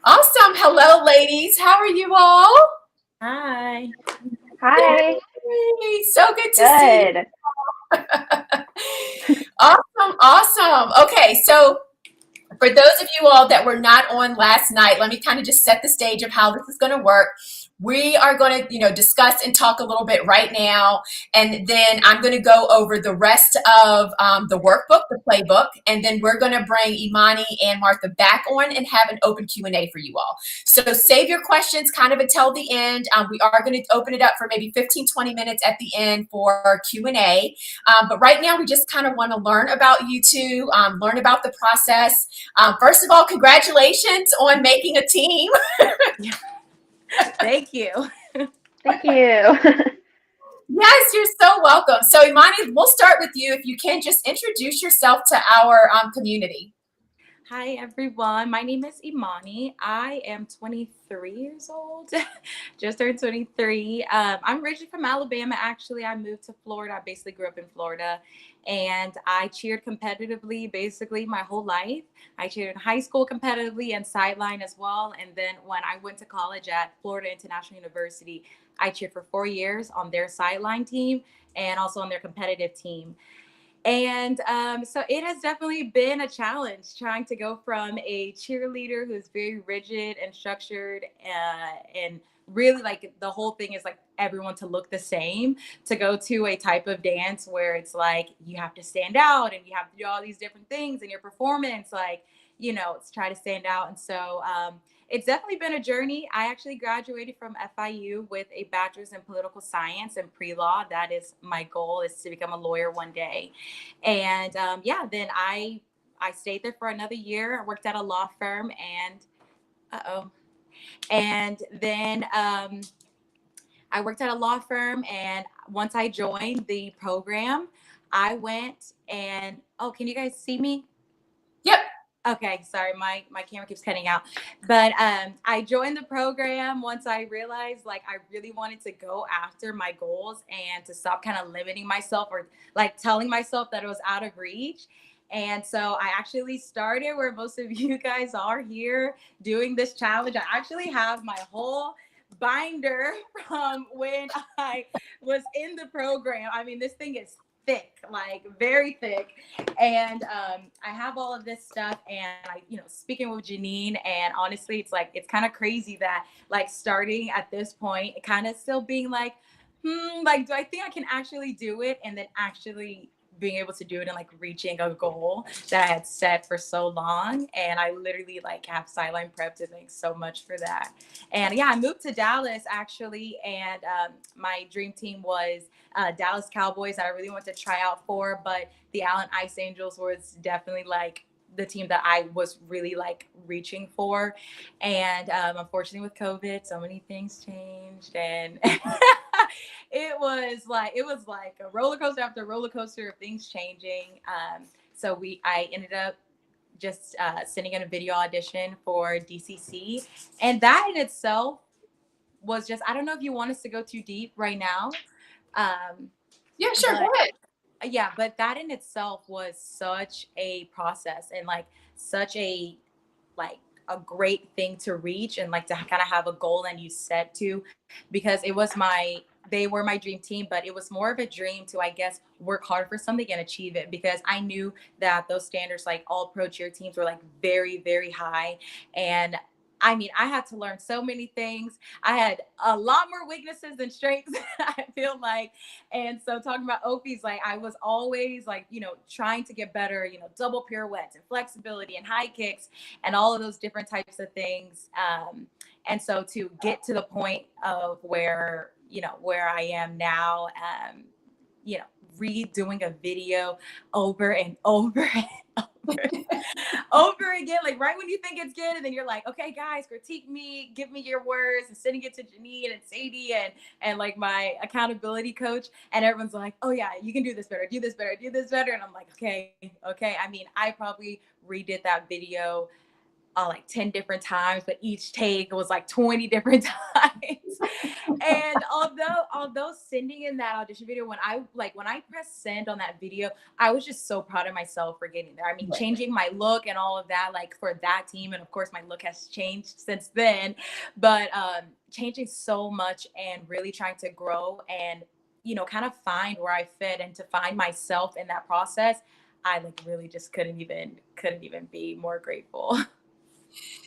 Awesome. Hello, ladies. How are you all? Hi. Hi. Yay. So good to see you. Awesome. Okay, so for those of you all that were not on last night, let me kind of just set the stage of how this is going to work. We are going to, discuss and talk a little bit right now, and then I'm going to go over the rest of the workbook, the playbook, and then we're going to bring Emani and Martha back on and have an open Q&A for you all. So save your questions kind of until the end. We are going to open it up for maybe 15, 20 minutes at the end for Q&A. But right now, we just kind of want to learn about you two, learn about the process. First of all, congratulations on making a team. Thank you. Thank you. Yes, you're so welcome. So Emani, we'll start with you. If you can just introduce yourself to our community. Hi, everyone. My name is Emani. I am 23 years old. Just turned 23. I'm originally from Alabama, actually. I moved to Florida. I basically grew up in Florida. And I cheered competitively basically my whole life. I cheered in high school competitively and sideline as well. And then when I went to college at Florida International University, I cheered for 4 years on their sideline team and also on their competitive team. And so it has definitely been a challenge trying to go from a cheerleader who's very rigid and structured and really like the whole thing is like everyone to look the same, to go to a type of dance where it's like you have to stand out and you have to do all these different things in your performance, like, it's try to stand out. And so it's definitely been a journey. I actually graduated from FIU with a bachelor's in political science and pre-law. That is my goal, is to become a lawyer one day. And then I stayed there for another year. I worked at a law firm, and And then I worked at a law firm, and once I joined the program, I went and, oh, can you guys see me? Yep. Okay, sorry, my camera keeps cutting out. But I joined the program once I realized like I really wanted to go after my goals and to stop kind of limiting myself or like telling myself that it was out of reach. And so I actually started where most of you guys are here doing this challenge. I actually have my whole binder from when I was in the program. I mean, this thing is thick, like very thick. And I have all of this stuff, and I, speaking with Janine, and honestly, it's like, it's kind of crazy that like starting at this point, it kind of still being like, like, do I think I can actually do it? And then actually being able to do it and like reaching a goal that I had set for so long. And I literally like have sideline prep to thank so much for that. And yeah, I moved to Dallas actually, and my dream team was Dallas Cowboys that I really wanted to try out for, but the Allen Ice Angels was definitely like the team that I was really like reaching for. And unfortunately with COVID, so many things changed, and it was like a roller coaster after roller coaster of things changing. So I ended up just sending in a video audition for DCC, and that in itself was just, I don't know if you want us to go too deep right now. Yeah, sure. But Go ahead. yeah, but that in itself was such a process, and like such a like a great thing to reach, and like to kind of have a goal and you set to, because they were my dream team, but it was more of a dream to, I guess, work hard for something and achieve it, because I knew that those standards, like all pro cheer teams, were like very, very high. And I mean, I had to learn so many things. I had a lot more weaknesses than strengths, I feel like. And so talking about Opie's, like I was always like, trying to get better, double pirouettes and flexibility and high kicks and all of those different types of things. And so to get to the point of where I am now, redoing a video over and over and over, over again, like right when you think it's good, and then you're like, okay, guys, critique me, give me your words, and sending it to Janine and Sadie and like my accountability coach, and everyone's like, oh yeah, you can do this better, do this better, do this better, and I'm like, okay. I mean, I probably redid that video like 10 different times, but each take was like 20 different times. And although sending in that audition video, when I pressed send on that video, I was just so proud of myself for getting there. I mean, changing my look and all of that, like for that team, and of course my look has changed since then, but changing so much and really trying to grow and kind of find where I fit and to find myself in that process. I like really just couldn't even be more grateful.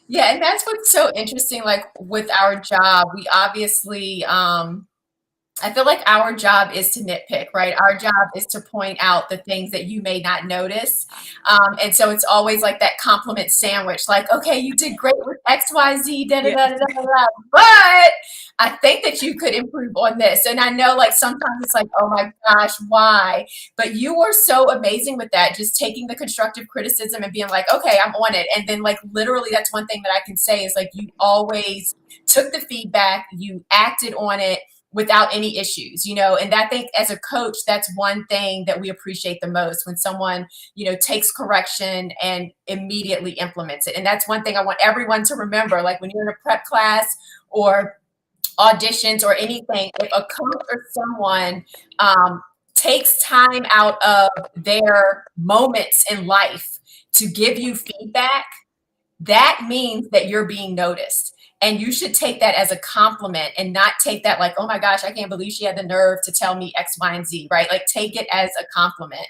Yeah, and that's what's so interesting, like with our job, we obviously, I feel like our job is to nitpick, right? Our job is to point out the things that you may not notice. And so it's always like that compliment sandwich, like, okay, you did great with X, Y, Z, da, da, da, da, da, da, but I think that you could improve on this. And I know like sometimes it's like, oh my gosh, why? But you were so amazing with that, just taking the constructive criticism and being like, okay, I'm on it. And then like literally that's one thing that I can say is like you always took the feedback, you acted on it without any issues, and I think as a coach, that's one thing that we appreciate the most, when someone, takes correction and immediately implements it. And that's one thing I want everyone to remember, like when you're in a prep class or auditions or anything, if a coach or someone takes time out of their moments in life to give you feedback, that means that you're being noticed. And you should take that as a compliment and not take that like, oh my gosh, I can't believe she had the nerve to tell me X, Y, and Z, right? Like take it as a compliment.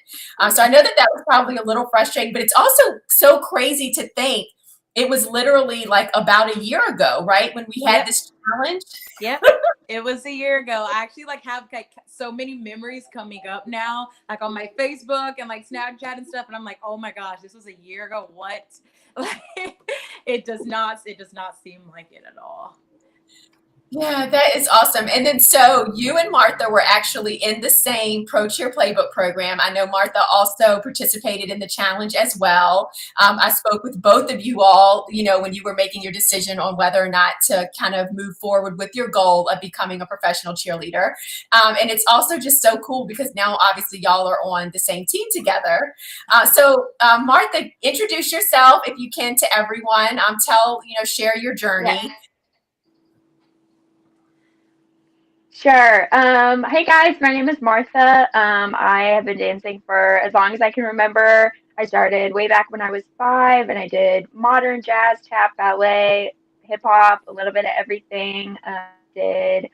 So I know that was probably a little frustrating, but it's also so crazy to think it was literally like about a year ago, right? When we had this challenge. Yep. It was a year ago. I actually like have like so many memories coming up now, like on my Facebook and like Snapchat and stuff. And I'm like, oh my gosh, this was a year ago. What? Like, it does not seem like it at all. Yeah, that is awesome. And then so you and Martha were actually in the same Pro Cheer Playbook program. I know Martha also participated in the challenge as well. I spoke with both of you all, when you were making your decision on whether or not to kind of move forward with your goal of becoming a professional cheerleader. And it's also just so cool because now obviously y'all are on the same team together. Martha, introduce yourself if you can to everyone. Share your journey. Yes. Sure. Hey guys, my name is Martha. I have been dancing for as long as I can remember. I started way back when I was 5, and I did modern jazz, tap, ballet, hip hop, a little bit of everything. Did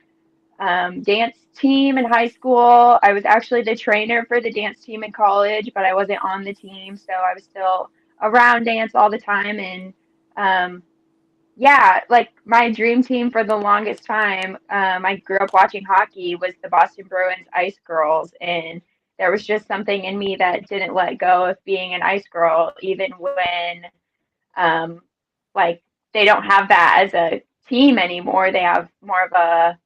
dance team in high school. I was actually the trainer for the dance team in college, but I wasn't on the team, so I was still around dance all the time. And yeah, like my dream team for the longest time, I grew up watching hockey, was the Boston Bruins Ice Girls, and there was just something in me that didn't let go of being an ice girl, even when um, like they don't have that as a team anymore. They have more of a,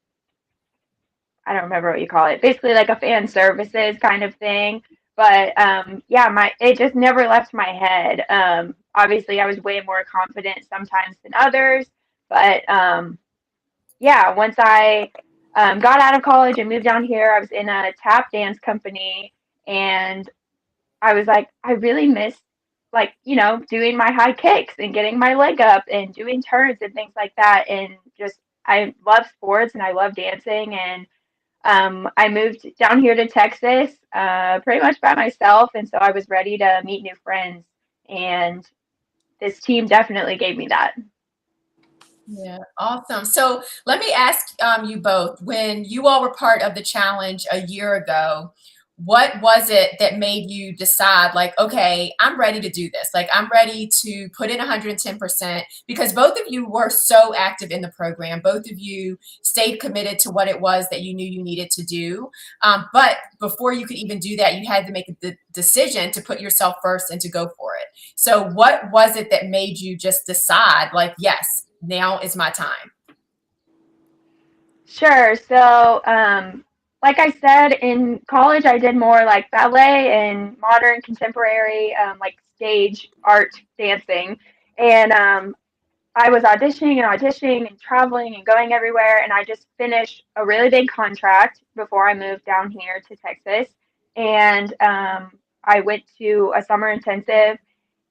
I don't remember what you call it, basically like a fan services kind of thing. But yeah, my it just never left my head. Obviously, I was way more confident sometimes than others, but yeah, once I got out of college and moved down here, I was in a tap dance company, and I was like, I really miss like, doing my high kicks and getting my leg up and doing turns and things like that. And just I love sports and I love dancing, and I moved down here to Texas pretty much by myself, and so I was ready to meet new friends. And this team definitely gave me that. Yeah, awesome. So let me ask you both, when you all were part of the challenge a year ago, what was it that made you decide, like, okay, I'm ready to do this? Like, I'm ready to put in 110%, because both of you were so active in the program. Both of you stayed committed to what it was that you knew you needed to do. But before you could even do that, you had to make the decision to put yourself first and to go for it. So what was it that made you just decide, like, yes, now is my time? Sure. So, like I said, in college, I did more like ballet and modern contemporary, like stage art dancing. And I was auditioning and traveling and going everywhere. And I just finished a really big contract before I moved down here to Texas. And I went to a summer intensive,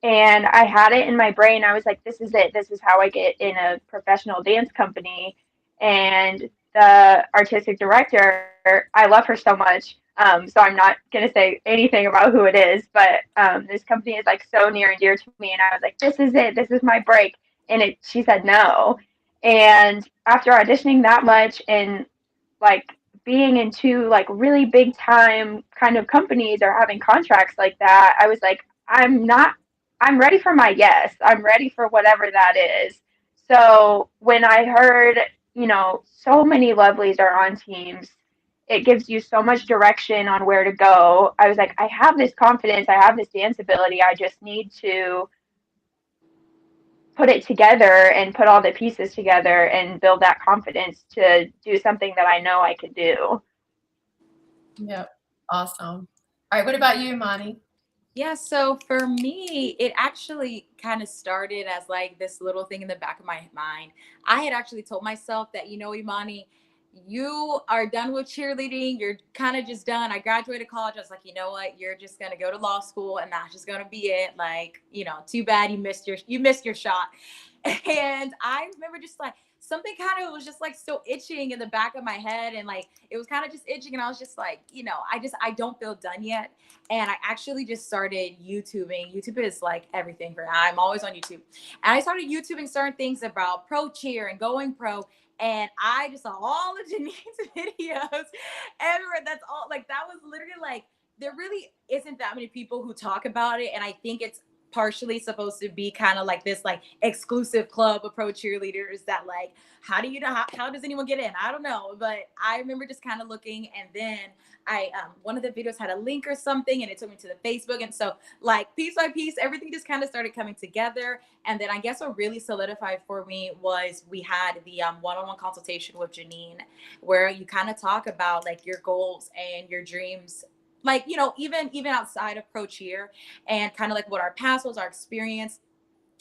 and I had it in my brain. I was like, this is it. This is how I get in a professional dance company. And the artistic director, I love her so much. So I'm not going to say anything about who it is, but this company is like so near and dear to me. And I was like, this is it. This is my break. And she said no. And after auditioning that much and like being in two like really big time kind of companies or having contracts like that, I was like, I'm ready for my yes. I'm ready for whatever that is. So when I heard, so many lovelies are on teams, it gives you so much direction on where to go. I was like, I have this confidence, I have this dance ability. I just need to put it together and put all the pieces together and build that confidence to do something that I know I could do. Yep. Awesome. All right. What about you, Imani? Yeah, so for me, it actually kind of started as like this little thing in the back of my mind. I had actually told myself that, Imani, you are done with cheerleading. You're kind of just done. I graduated college. I was like, you know what? You're just gonna go to law school, and that's just gonna be it. Like, too bad you missed your shot. And I remember just like something kind of was just like still itching in the back of my head, and like it was kind of just itching, and I was just like, I don't feel done yet. And I actually just started YouTubing. YouTube is like everything for me. I'm always on YouTube. And I started YouTubing certain things about pro cheer and going pro. And I just saw all of Janine's videos everywhere. That's all, like, that was literally like, there really isn't that many people who talk about it. And I think it's partially supposed to be kind of like this like exclusive club of pro cheerleaders that like, how do you know, how does anyone get in? I don't know. But I remember just kind of looking, and then I one of the videos had a link or something, and it took me to the Facebook. And so like piece by piece, everything just kind of started coming together. And then I guess what really solidified for me was we had the one-on-one consultation with Janine, where you kind of talk about like your goals and your dreams, like, you know, even outside of pro cheer, and kind of like what our past was, our experience.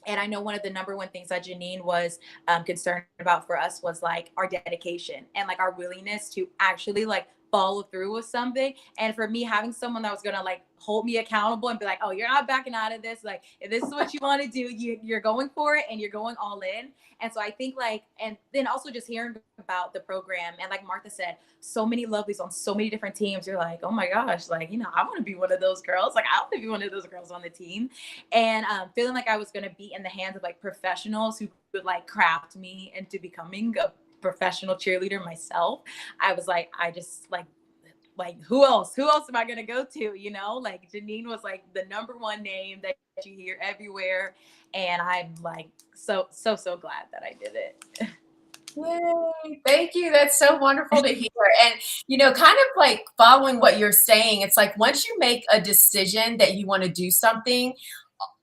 And I know one of the number one things that Janine was concerned about for us was like our dedication and like our willingness to actually like follow through with something. And for me, having someone that was gonna like hold me accountable and be like, oh, you're not backing out of this. Like, if this is what you want to do, you're going for it and you're going all in. And so I think like, and then also just hearing about the program, and like Martha said, so many lovelies on so many different teams. You're like, oh my gosh, like, you know, I want to be one of those girls. Like, I want to be one of those girls on the team. And feeling like I was going to be in the hands of like professionals who would like craft me into becoming a professional cheerleader myself. I was like, I just like who else am I gonna go to, you know? Like, Janine was like the number one name that you hear everywhere, and I'm like so glad that I did it. Yay, thank you. That's so wonderful to hear. And, you know, kind of like following what you're saying, it's like once you make a decision that you want to do something,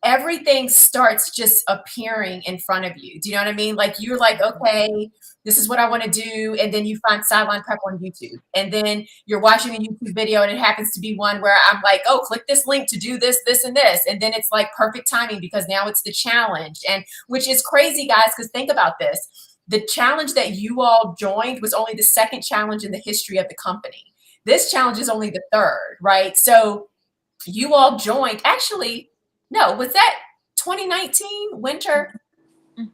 everything starts just appearing in front of you. Do you know what I mean? Like, you're like, okay, this is what I want to do. And then you find sideline prep on YouTube. And then you're watching a YouTube video, and it happens to be one where I'm like, oh, click this link to do this, this, and this. And then it's like perfect timing because now it's the challenge. And which is crazy, guys, because think about this. The challenge that you all joined was only the second challenge in the history of the company. This challenge is only the third, right? So you all joined, actually, no, was that 2019 winter?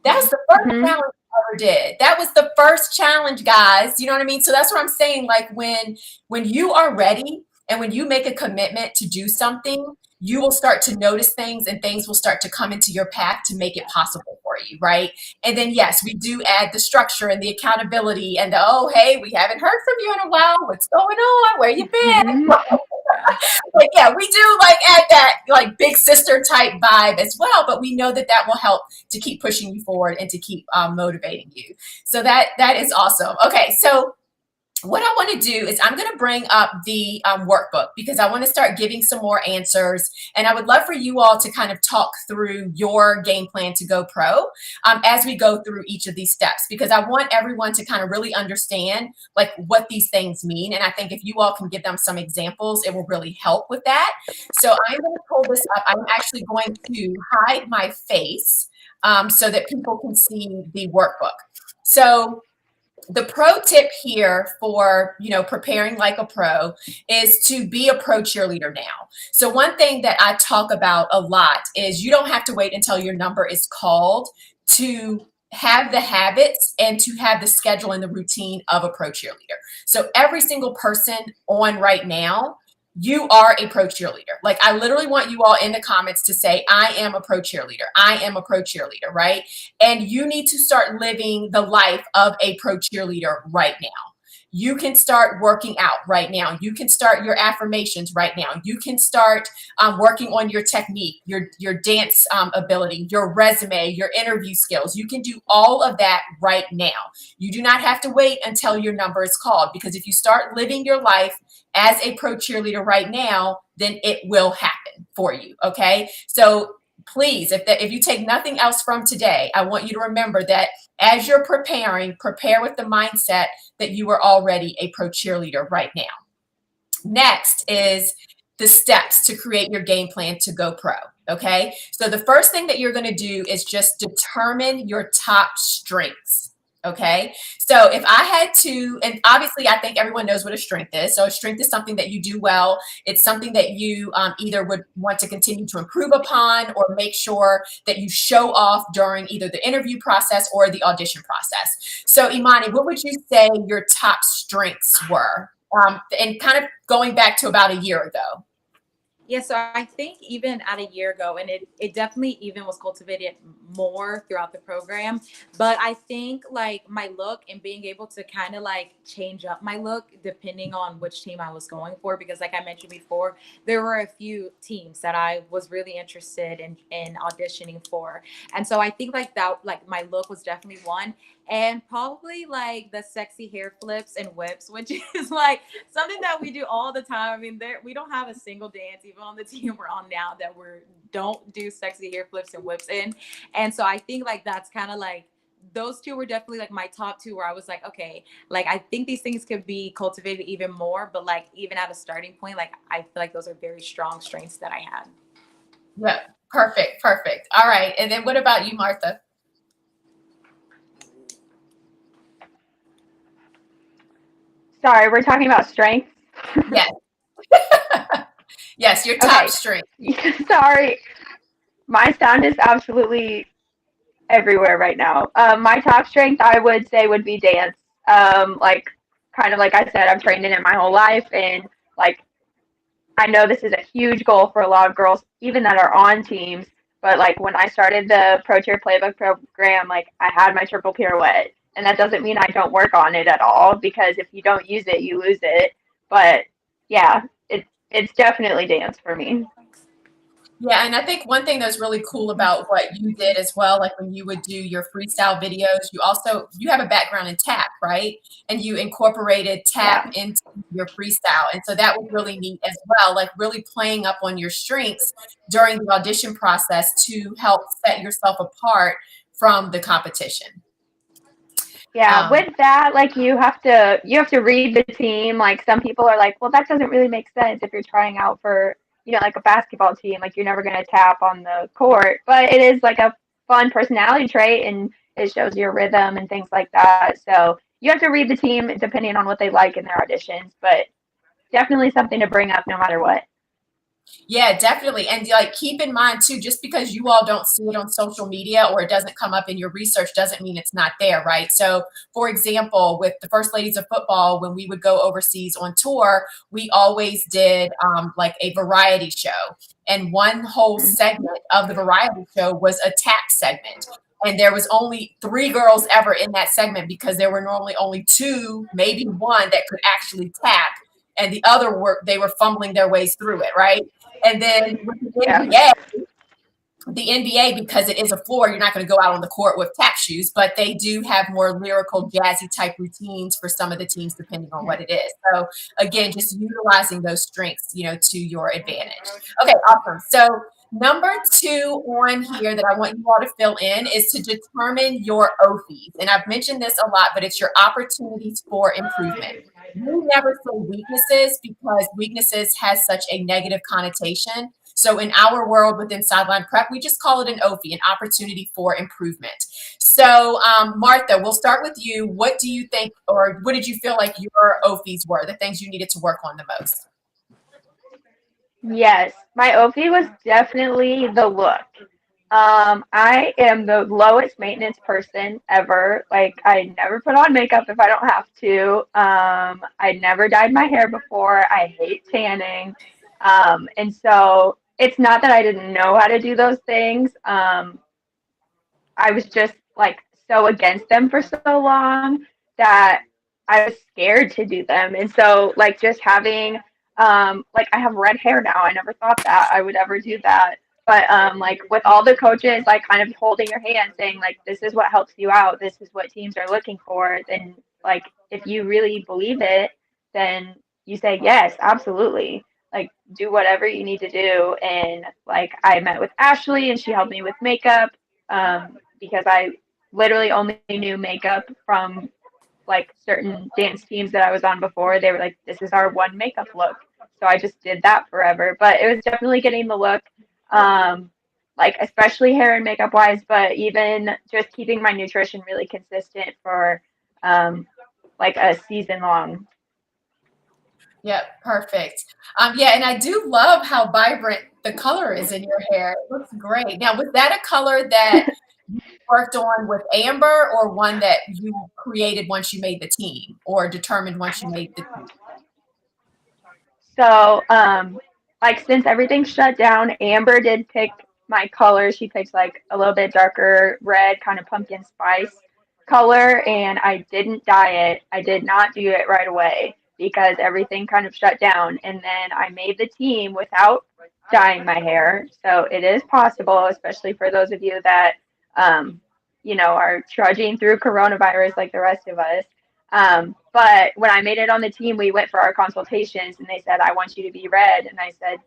That's the first challenge I ever did. That was the first challenge, guys. You know what I mean? So that's what I'm saying. Like, when you are ready and when you make a commitment to do something, you will start to notice things, and things will start to come into your path to make it possible for you, right? And then, yes, we do add the structure and the accountability and the, oh, hey, we haven't heard from you in a while. What's going on? Where you been? Like, yeah, we do like add that like big sister type vibe as well, but we know that that will help to keep pushing you forward and to keep motivating you. So that is awesome. Okay, so what I want to do is I'm going to bring up the workbook because I want to start giving some more answers. And I would love for you all to kind of talk through your game plan to go pro as we go through each of these steps, because I want everyone to kind of really understand like what these things mean. And I think if you all can give them some examples, it will really help with that. So I'm going to pull this up. I'm actually going to hide my face so that people can see the workbook. So the pro tip here for, you know, preparing like a pro is to be a pro cheerleader now. So one thing that I talk about a lot is you don't have to wait until your number is called to have the habits and to have the schedule and the routine of a pro cheerleader. So every single person on right now, you are a pro cheerleader. Like, I literally want you all in the comments to say, I am a pro cheerleader. I am a pro cheerleader, right? And you need to start living the life of a pro cheerleader right now. You can start working out right now. You can start your affirmations right now. You can start working on your technique, your dance ability, your resume, your interview skills. You can do all of that right now. You do not have to wait until your number is called, because if you start living your life as a pro cheerleader right now, then it will happen for you, okay? So please, if you take nothing else from today, I want you to remember that as you're preparing, prepare with the mindset that you are already a pro cheerleader right now. Next is the steps to create your game plan to go pro, okay? So the first thing that you're going to do is just determine your top strengths. Okay, so if I had to, and obviously I think everyone knows what a strength is. So a strength is something that you do well. It's something that you either would want to continue to improve upon or make sure that you show off during either the interview process or the audition process. So Emani, what would you say your top strengths were? And kind of going back to about a year ago. Yeah, so I think even at a year ago, and it definitely even was cultivated more throughout the program. But I think like my look and being able to kind of like change up my look depending on which team I was going for, because like I mentioned before, there were a few teams that I was really interested in auditioning for. And so I think like that, like my look was definitely one. And probably like the sexy hair flips and whips, which is like something that we do all the time. I mean, we don't have a single dance, even on the team we're on now, that we don't do sexy hair flips and whips in. And so I think like that's kind of like those two were definitely like my top two, where I was like, okay, like I think these things could be cultivated even more, but like even at a starting point, like I feel like those are very strong strengths that I had. Yeah, perfect, perfect. All right, and then what about you, Martha? Sorry, we're talking about strengths. Yes. Yes, your top Okay. strength. Sorry, my sound is absolutely everywhere right now. My top strength, I would say, would be dance. Like kind of like I said, I've trained in it my whole life, and like I know this is a huge goal for a lot of girls, even that are on teams. But like when I started the Pro Tier Playbook program, like I had my triple pirouette, and that doesn't mean I don't work on it at all, because if you don't use it, you lose it. But yeah, it's definitely dance for me. Yeah, and I think one thing that's really cool about what you did as well, like when you would do your freestyle videos, you have a background in tap, right? And you incorporated tap Yeah. into your freestyle. And so that was really neat as well, like really playing up on your strengths during the audition process to help set yourself apart from the competition. Yeah, Um, with that, like you have to read the team. Like some people are like, well, that doesn't really make sense if you're trying out for, like a basketball team. Like you're never gonna tap on the court, but it is like a fun personality trait, and it shows your rhythm and things like that. So you have to read the team depending on what they like in their auditions, but definitely something to bring up no matter what. Yeah, definitely. And like keep in mind too, just because you all don't see it on social media or it doesn't come up in your research doesn't mean it's not there, right? So, for example, with the First Ladies of Football, when we would go overseas on tour, we always did like a variety show. And one whole Mm. segment of the variety show was a tap segment. And there was only three girls ever in that segment because there were normally only two, maybe one that could actually tap. And the other they were fumbling their ways through it, right? And then with Yeah. the NBA, because it is a floor, you're not going to go out on the court with tap shoes, but they do have more lyrical, jazzy type routines for some of the teams, depending on what it is. So again, just utilizing those strengths, to your advantage. Okay, awesome. So number two on here that I want you all to fill in is to determine your OFIs. And I've mentioned this a lot, but it's your opportunities for improvement. We never say weaknesses because weaknesses has such a negative connotation. So in our world within Sideline Prep, we just call it an OFI, an opportunity for improvement. So Martha, we'll start with you. What do you think, or what did you feel like your OFIs were, the things you needed to work on the most? Yes, my OP was definitely the look. I am the lowest maintenance person ever. Like, I never put on makeup if I don't have to. I never dyed my hair before. I hate tanning. And so it's not that I didn't know how to do those things. I was just like so against them for so long that I was scared to do them. And so like just having like I have red hair now. I never thought that I would ever do that. But like with all the coaches like kind of holding your hand saying like this is what helps you out, this is what teams are looking for, then like if you really believe it, then you say yes, absolutely. Like do whatever you need to do. And like I met with Ashley and she helped me with makeup because I literally only knew makeup from like certain dance teams that I was on before. They were like, this is our one makeup look. So I just did that forever. But it was definitely getting the look, um, like especially hair and makeup wise, but even just keeping my nutrition really consistent for um, like a season long. Yep, perfect. Yeah, and I do love how vibrant the color is in your hair. It looks great. Now, was that a color that you worked on with Amber or one that you created once you made the team or determined once you made the team? So like since everything shut down, Amber did pick my color. She picked like a little bit darker red, kind of pumpkin spice color, and I didn't dye it. I did not do it right away because everything kind of shut down. And then I made the team without dyeing my hair. So it is possible, especially for those of you that, um, are trudging through coronavirus like the rest of us. But when I made it on the team, we went for our consultations and they said, I want you to be red. And I said,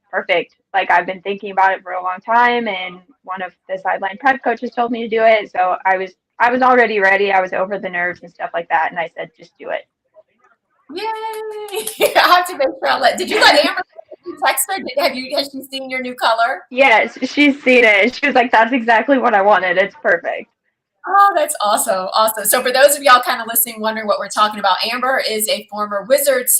perfect. Like I've been thinking about it for a long time. And one of the sideline prep coaches told me to do it. So I was already ready. I was over the nerves and stuff like that. And I said, just do it. Yay! I have to make sure I let. Did you let Amber text her? Has she seen your new color? Yes, she's seen it. She was like, that's exactly what I wanted. It's perfect. Oh, that's awesome. Awesome. So for those of y'all kind of listening, wondering what we're talking about, Amber is a former Wizards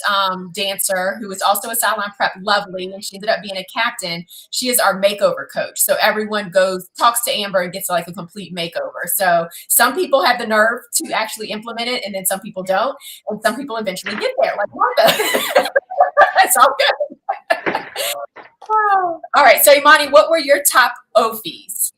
dancer who is also a sideline prep lovely, and she ended up being a captain. She is our makeover coach. So everyone talks to Amber and gets like a complete makeover. So some people have the nerve to actually implement it, and then some people don't. And some people eventually get there, like Martha. That's all good. All right. So Imani, what were your top OFIs?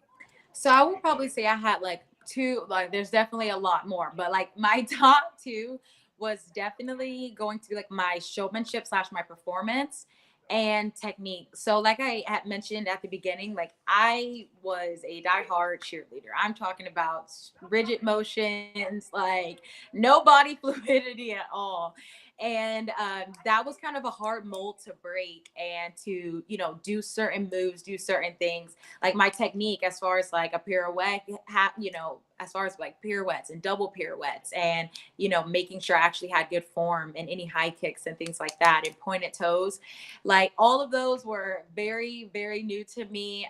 So I would probably say I had like two, like there's definitely a lot more, but like my top two was definitely going to be like my showmanship / my performance and technique. So like I had mentioned at the beginning, like I was a diehard cheerleader. I'm talking about rigid motions, like no body fluidity at all. And that was kind of a hard mold to break and to, do certain moves, do certain things. Like my technique as far as like a pirouette, as far as like pirouettes and double pirouettes and, making sure I actually had good form in any high kicks and things like that and pointed toes. Like all of those were very, very new to me.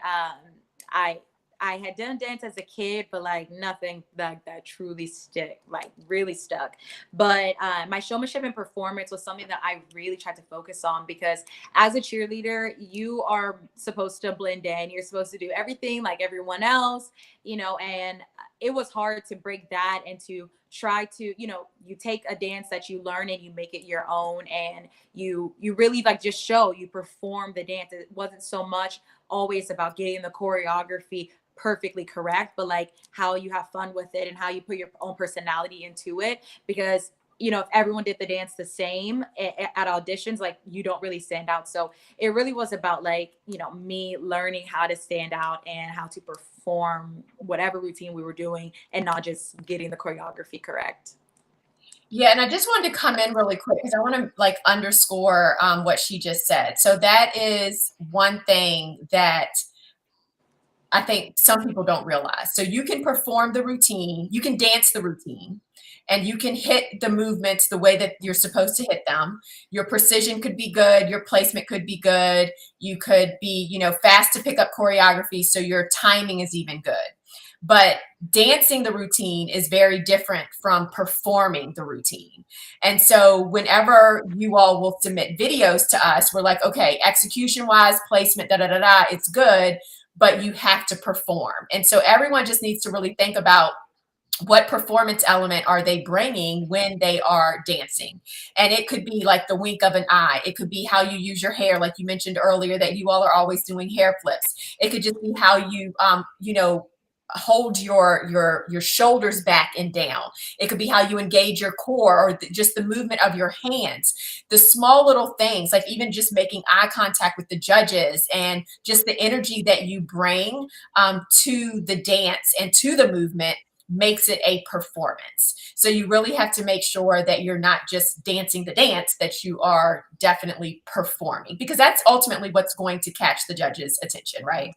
I had done dance as a kid, but like nothing that truly really stuck. But my showmanship and performance was something that I really tried to focus on because as a cheerleader, you are supposed to blend in. You're supposed to do everything like everyone else, and it was hard to break that and to try to, you take a dance that you learn and you make it your own and you really like just you perform the dance. It wasn't so much always about getting the choreography perfectly correct, but like how you have fun with it and how you put your own personality into it. Because if everyone did the dance the same at auditions, like you don't really stand out. So it really was about like, me learning how to stand out and how to perform whatever routine we were doing and not just getting the choreography correct. Yeah, and I just wanted to come in really quick because I want to like underscore what she just said. So that is one thing that I think some people don't realize. So you can perform the routine, you can dance the routine, and you can hit the movements the way that you're supposed to hit them. Your precision could be good, your placement could be good, you could be, fast to pick up choreography, so your timing is even good. But dancing the routine is very different from performing the routine. And so whenever you all will submit videos to us, we're like, okay, execution wise, placement, it's good, but you have to perform. And so everyone just needs to really think about what performance element are they bringing when they are dancing. And it could be like the wink of an eye. It could be how you use your hair, like you mentioned earlier, that you all are always doing hair flips. It could just be how you, hold your shoulders back and down. It could be how you engage your core or just the movement of your hands. The small little things, like even just making eye contact with the judges and just the energy that you bring to the dance and to the movement makes it a performance. So you really have to make sure that you're not just dancing the dance, that you are definitely performing, because that's ultimately what's going to catch the judges' attention, right?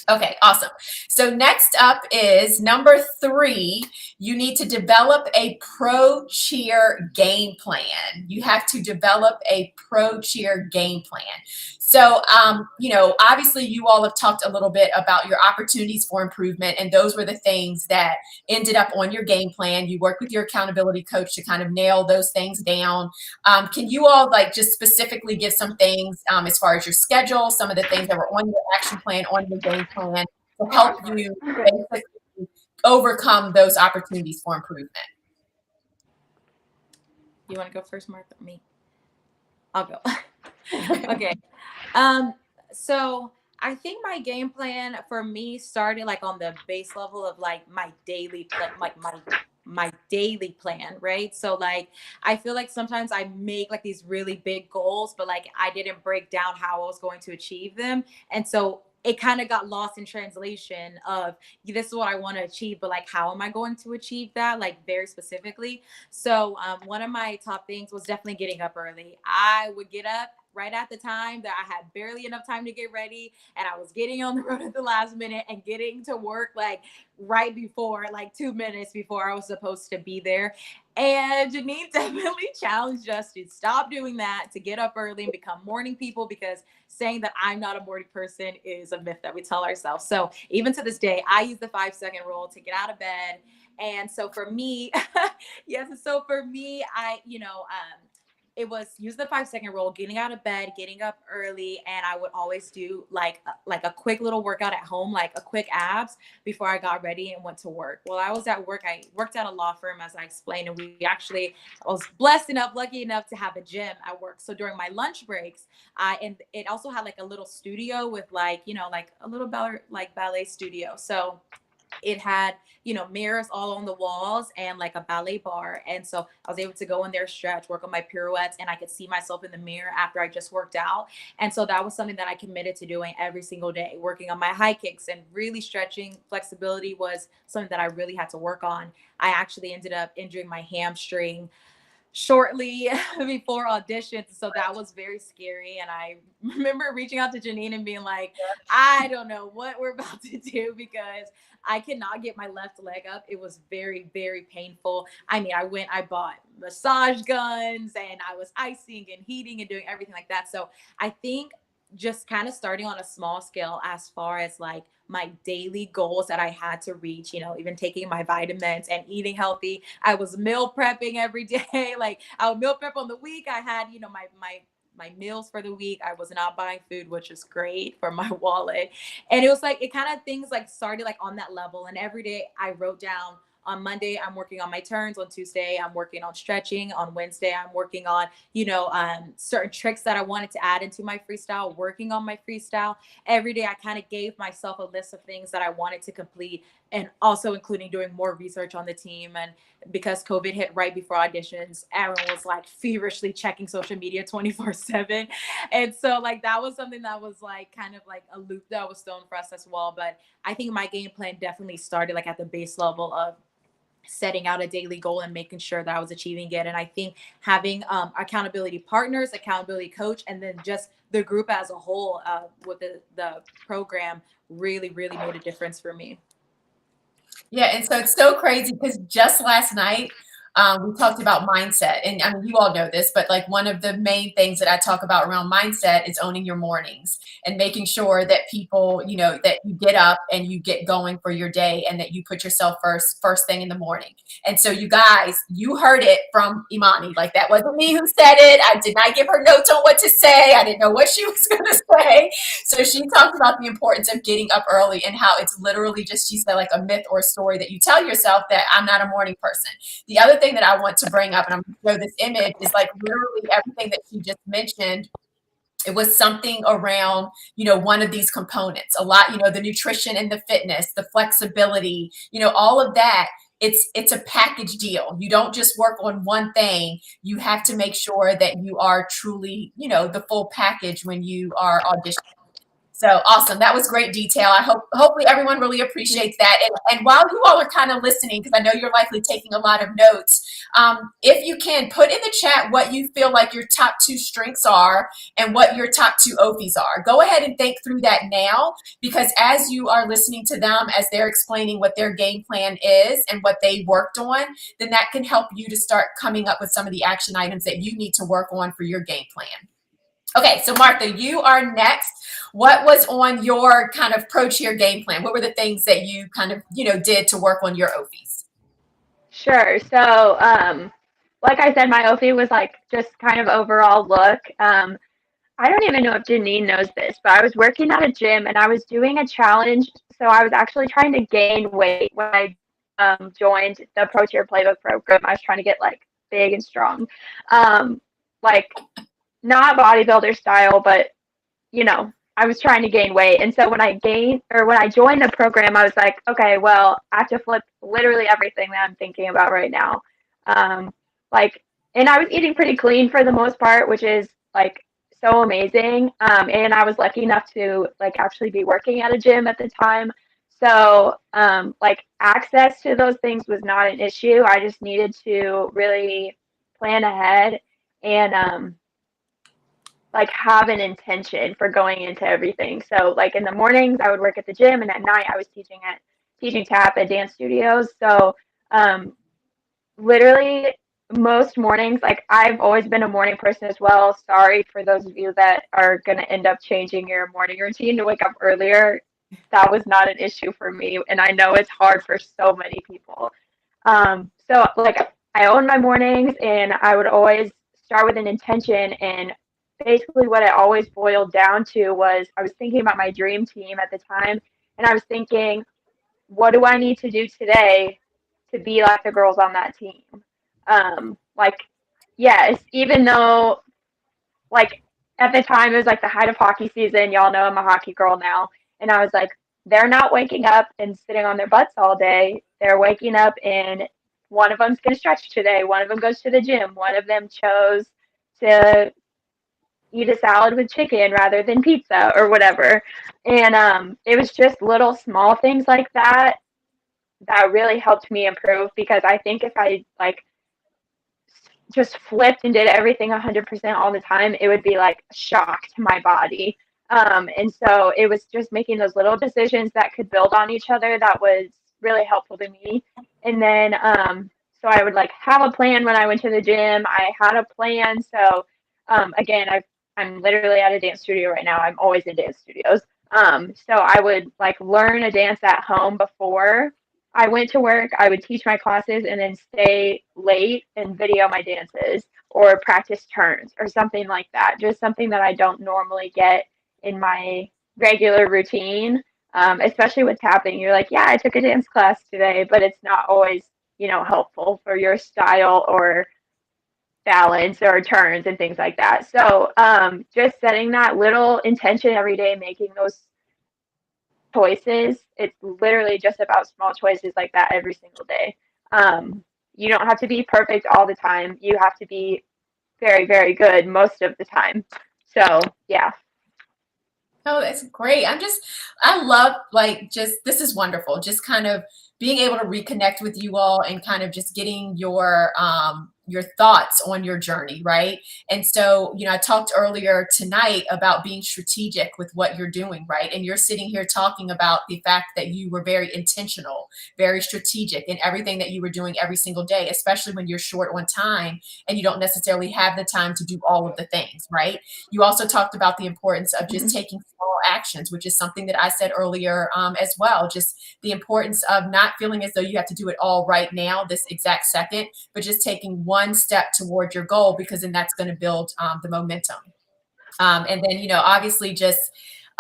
Okay, awesome. So next up is number 3. You need to develop a pro cheer game plan. You have to develop a pro cheer game plan. So, obviously you all have talked a little bit about your opportunities for improvement, and those were the things that ended up on your game plan. You worked with your accountability coach to kind of nail those things down. Can you all like just specifically give some things as far as your schedule, some of the things that were on your action plan, on your game plan to help you basically overcome those opportunities for improvement? You want to go first, Martha? Me? I'll go. Okay. Um, so I think my game plan for me started like on the base level of like my daily plan, like my daily plan, right? So like I feel like sometimes I make like these really big goals, but like I didn't break down how I was going to achieve them. And so it kind of got lost in translation of this is what I want to achieve, but like how am I going to achieve that? Like very specifically. So one of my top things was definitely getting up early. I would get up right at the time that I had barely enough time to get ready, and I was getting on the road at the last minute and getting to work like right before, like 2 minutes before I was supposed to be there. And Janine definitely challenged us to stop doing that, to get up early and become morning people, because saying that I'm not a morning person is a myth that we tell ourselves. So even to this day, I use the 5 second rule to get out of bed. And so for me, yes, so for me, it was use the 5 second rule, getting out of bed, getting up early, and I would always do like a quick little workout at home, like a quick abs before I got ready and went to work. While I was at work, I worked at a law firm, as I explained, and I was blessed enough, lucky enough to have a gym at work. So during my lunch breaks, and it also had like a little studio with like like a little ballet studio. So it had mirrors all on the walls and like a ballet bar, and so I was able to go in there, stretch, work on my pirouettes, and I could see myself in the mirror after I just worked out. And so that was something that I committed to doing every single day, working on my high kicks and really stretching. Flexibility was something that I really had to work on. I actually ended up injuring my hamstring shortly before auditions. So that was very scary. And I remember reaching out to Janine and being like, I don't know what we're about to do, because I could not get my left leg up. It was very, very painful. I mean, I bought massage guns, and I was icing and heating and doing everything like that. So I think just kind of starting on a small scale as far as like my daily goals that I had to reach, even taking my vitamins and eating healthy. I was meal prepping every day. Like I would meal prep on the week. I had, my meals for the week. I was not buying food, which is great for my wallet. And it was like, it kind of things like started like on that level. And every day I wrote down, on Monday, I'm working on my turns. On Tuesday, I'm working on stretching. On Wednesday, I'm working on, certain tricks that I wanted to add into my freestyle, working on my freestyle. Every day, I kind of gave myself a list of things that I wanted to complete, and also including doing more research on the team. And because COVID hit right before auditions, everyone was like feverishly checking social media 24/7. And so like that was something that was like kind of like a loop that was thrown for us as well. But I think my game plan definitely started like at the base level of setting out a daily goal and making sure that I was achieving it. And I think having accountability partners, accountability coach, and then just the group as a whole with the program really, really made a difference for me. Yeah, and so it's so crazy because just last night we talked about mindset, and I mean you all know this, but like one of the main things that I talk about around mindset is owning your mornings and making sure that people, that you get up and you get going for your day, and that you put yourself first thing in the morning. And so you guys, you heard it from Emani. Like that wasn't me who said it. I did not give her notes on what to say. I didn't know what she was going to say. So she talked about the importance of getting up early and how it's literally just, she said, like a myth or a story that you tell yourself that I'm not a morning person. The other thing that I want to bring up, and I'm going to show this image, is like literally everything that she just mentioned. It was something around, one of these components, a lot, the nutrition and the fitness, the flexibility, all of that. It's a package deal. You don't just work on one thing. You have to make sure that you are truly, the full package when you are auditioning. So awesome. That was great detail. Hopefully everyone really appreciates that. And while you all are kind of listening, because I know you're likely taking a lot of notes, if you can put in the chat what you feel like your top 2 strengths are and what your top 2 OFIs are. Go ahead and think through that now, because as you are listening to them, as they're explaining what their game plan is and what they worked on, then that can help you to start coming up with some of the action items that you need to work on for your game plan. Okay, so Martha, you are next. What was on your kind of pro cheer game plan? What were the things that you kind of, did to work on your OFIs? Sure. So, like I said, my OFI was like just kind of overall look. I don't even know if Janine knows this, but I was working at a gym and I was doing a challenge. So I was actually trying to gain weight when I joined the Pro Tier Playbook program. I was trying to get like big and strong. Like not bodybuilder style, but you know, I was trying to gain weight. And so when I joined the program, I was like, okay, well, I have to flip literally everything that I'm thinking about right now. Um, like, and I was eating pretty clean for the most part, which is like so amazing. And I was lucky enough to like actually be working at a gym at the time. So, like access to those things was not an issue. I just needed to really plan ahead and, like have an intention for going into everything. So like in the mornings I would work at the gym and at night I was teaching tap at dance studios. So um literally most mornings, like I've always been a morning person as well. Sorry for those of you that are going to end up changing your morning routine to wake up earlier. That was not an issue for me and I know it's hard for so many people. So like I own my mornings and I would always start with an intention, and basically what it always boiled down to was I was thinking about my dream team at the time and I was thinking, what do I need to do today to be like the girls on that team? Like yes, even though like at the time it was like the height of hockey season, y'all know I'm a hockey girl now, and I was like, they're not waking up and sitting on their butts all day. They're waking up and one of them's going to stretch today. One of them goes to the gym. One of them chose to eat a salad with chicken rather than pizza or whatever. And it was just little small things like that that really helped me improve, because I think if I like just flipped and did everything 100% all the time, it would be like a shock to my body. And so it was just making those little decisions that could build on each other that was really helpful to me. And then, so I would like have a plan when I went to the gym. I had a plan. So, again, I'm literally at a dance studio right now. I'm always in dance studios. So I would like learn a dance at home before I went to work. I would teach my classes and then stay late and video my dances or practice turns or something like that. Just something that I don't normally get in my regular routine. Especially with tapping, you're like, yeah, I took a dance class today, but it's not always, helpful for your style or balance or turns and things like that. So just setting that little intention every day, making those choices. It's literally just about small choices like that every single day. You don't have to be perfect all the time. You have to be very, very good most of the time. So, yeah. Oh, that's great. I love like this is wonderful. Just kind of being able to reconnect with you all and kind of just getting your thoughts on your journey, right? And so, I talked earlier tonight about being strategic with what you're doing, right? And you're sitting here talking about the fact that you were very intentional, very strategic in everything that you were doing every single day, especially when you're short on time and you don't necessarily have the time to do all of the things, right? You also talked about the importance of just taking small actions, which is something that I said earlier as well. Just the importance of not feeling as though you have to do it all right now, this exact second, but just taking one step toward your goal, because then that's going to build the momentum. And then, obviously just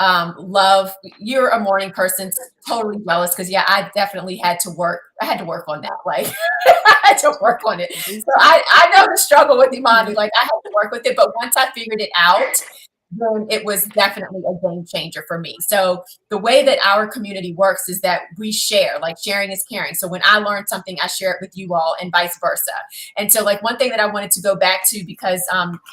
love, you're a morning person, totally jealous, because yeah, I definitely had to work. I had to work on that. Like I had to work on it. So I know the struggle with Imani. Like I had to work with it, but once I figured it out, then it was definitely a game changer for me. So the way that our community works is that we share, like sharing is caring. So when I learn something, I share it with you all and vice versa. And so like one thing that I wanted to go back to, because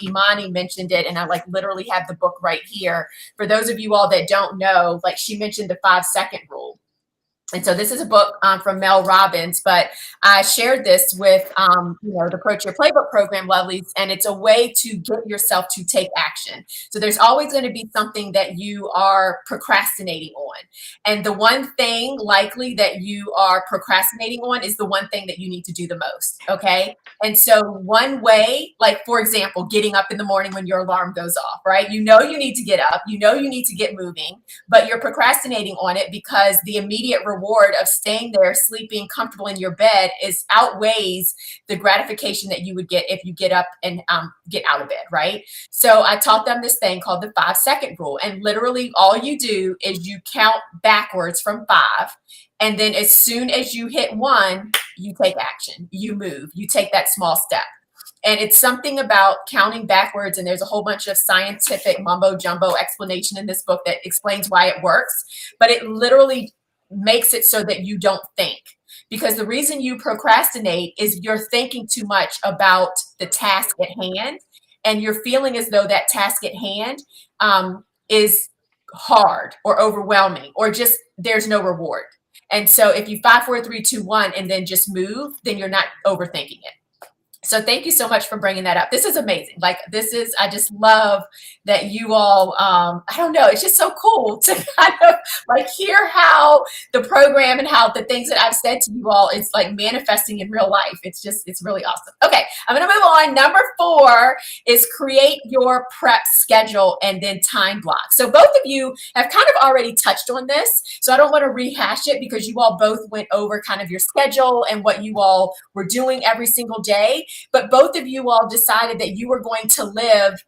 Imani mentioned it, and I like literally have the book right here. For those of you all that don't know, like she mentioned the 5-second rule. And so this is a book from Mel Robbins, but I shared this with, the Approach Your Playbook program, lovelies, and it's a way to get yourself to take action. So there's always going to be something that you are procrastinating on. And the one thing likely that you are procrastinating on is the one thing that you need to do the most. Okay. And so one way, like, for example, getting up in the morning when your alarm goes off, right? You need to get up, you need to get moving, but you're procrastinating on it because the immediate reward of staying there, sleeping comfortable in your bed outweighs the gratification that you would get if you get up and get out of bed, right? So I taught them this thing called the 5-second rule. And literally all you do is you count backwards from 5. And then as soon as you hit 1, you take action, you move, you take that small step. And it's something about counting backwards. And there's a whole bunch of scientific mumbo jumbo explanation in this book that explains why it works. But it literally makes it so that you don't think. Because the reason you procrastinate is you're thinking too much about the task at hand. And you're feeling as though that task at hand is hard or overwhelming or just there's no reward. And so if you 5, 4, 3, 2, 1, and then just move, then you're not overthinking it. So thank you so much for bringing that up. This is amazing. Like I just love that you all, I don't know, it's just so cool to kind of like hear how the program and how the things that I've said to you all is like manifesting in real life. It's really awesome. Okay, I'm gonna move on. Number 4 is create your prep schedule and then time block. So both of you have kind of already touched on this. So I don't want to rehash it because you all both went over kind of your schedule and what you all were doing every single day. But both of you all decided that you were going to live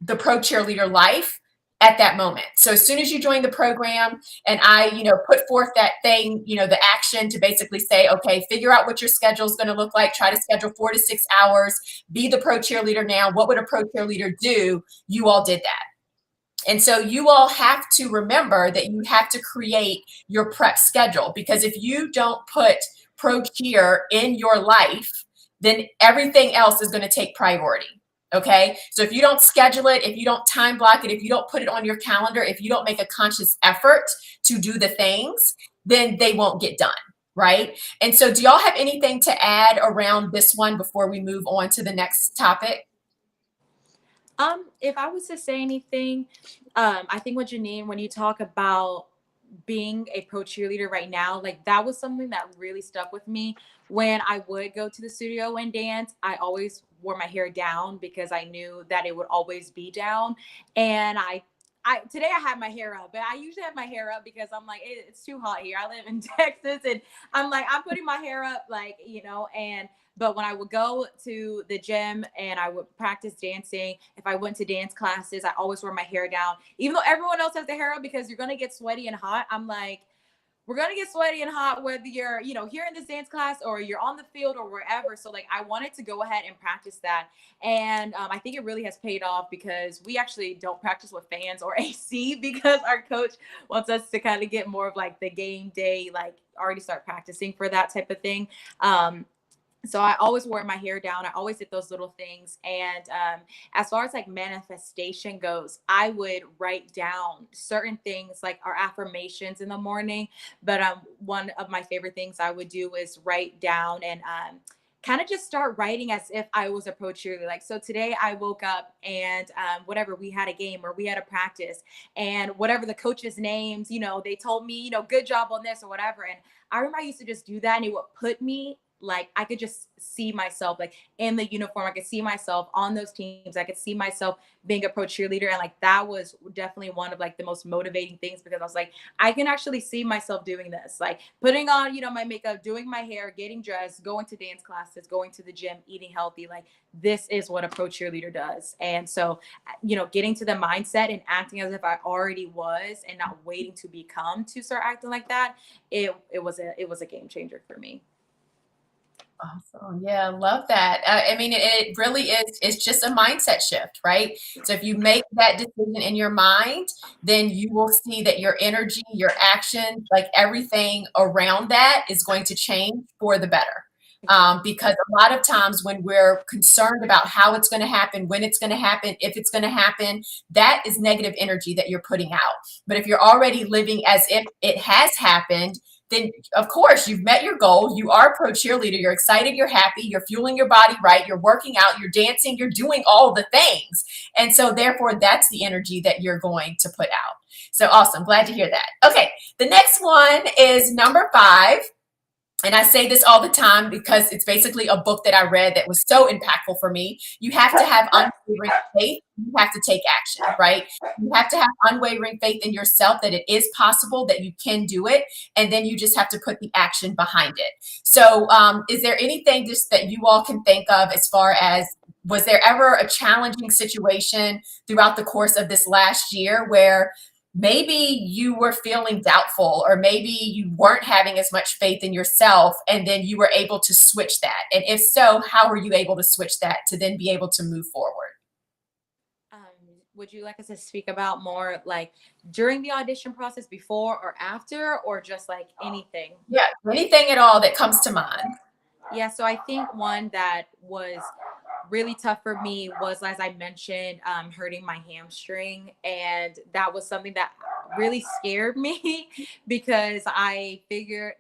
the pro cheerleader life at that moment. So as soon as you joined the program and I, put forth that thing, the action to basically say, okay, figure out what your schedule is going to look like. Try to schedule 4 to 6 hours. Be the pro cheerleader now. What would a pro cheerleader do? You all did that. And so you all have to remember that you have to create your prep schedule, because if you don't put pro cheer in your life, then everything else is going to take priority. Okay. So if you don't schedule it, if you don't time block it, if you don't put it on your calendar, if you don't make a conscious effort to do the things, then they won't get done. Right. And so do y'all have anything to add around this one before we move on to the next topic? If I was to say anything, I think what Janine, when you talk about being a pro cheerleader right now, like that was something that really stuck with me. When I would go to the studio and dance, I always wore my hair down because I knew that it would always be down. And today I had my hair up, but I usually have my hair up because I'm like, it's too hot here. I live in Texas and I'm like, I'm putting my hair up, like, but when I would go to the gym and I would practice dancing, if I went to dance classes, I always wore my hair down, even though everyone else has their hair up, because you're going to get sweaty and hot. I'm like, we're going to get sweaty and hot, whether you're, here in this dance class or you're on the field or wherever. So like, I wanted to go ahead and practice that. And I think it really has paid off because we actually don't practice with fans or AC because our coach wants us to kind of get more of like the game day, like already start practicing for that type of thing. So I always wore my hair down. I always did those little things. And as far as like manifestation goes, I would write down certain things like our affirmations in the morning. But one of my favorite things I would do is write down and kind of just start writing as if I was a pro cheerleader. Like, so today I woke up and whatever, we had a game or we had a practice and whatever the coach's names, they told me, good job on this or whatever. And I remember I used to just do that and it would put me, like, I could just see myself like in the uniform. I could see myself on those teams. I could see myself being a pro cheerleader. And like, that was definitely one of like the most motivating things, because I was like, I can actually see myself doing this, like putting on, my makeup, doing my hair, getting dressed, going to dance classes, going to the gym, eating healthy. Like, this is what a pro cheerleader does. And so, getting to the mindset and acting as if I already was and not waiting to become to start acting like that. It was a game changer for me. Awesome. Yeah, I love that. I mean, it really is, it's just a mindset shift, right? So if you make that decision in your mind, then you will see that your energy, your action, like everything around that is going to change for the better. Because a lot of times when we're concerned about how it's going to happen, when it's going to happen, if it's going to happen, that is negative energy that you're putting out. But if you're already living as if it has happened, then of course you've met your goal. You are a pro cheerleader. You're excited. You're happy. You're fueling your body right. You're working out. You're dancing. You're doing all the things. And so therefore, that's the energy that you're going to put out. So awesome. Glad to hear that. Okay. The next one is number 5. And I say this all the time because it's basically a book that I read that was so impactful for me. You have to have unwavering faith. You have to take action, right? You have to have unwavering faith in yourself that it is possible, that you can do it. And then you just have to put the action behind it. So is there anything just that you all can think of as far as, was there ever a challenging situation throughout the course of this last year where maybe you were feeling doubtful, or maybe you weren't having as much faith in yourself, and then you were able to switch that? And if so, how were you able to switch that to then be able to move forward? Um, would you like us to speak about more like during the audition process, before or after, or just like anything? Yeah, anything at all that comes to mind. Yeah, so I think one that was really tough for me was, as I mentioned, hurting my hamstring. And that was something that really scared me because I figured,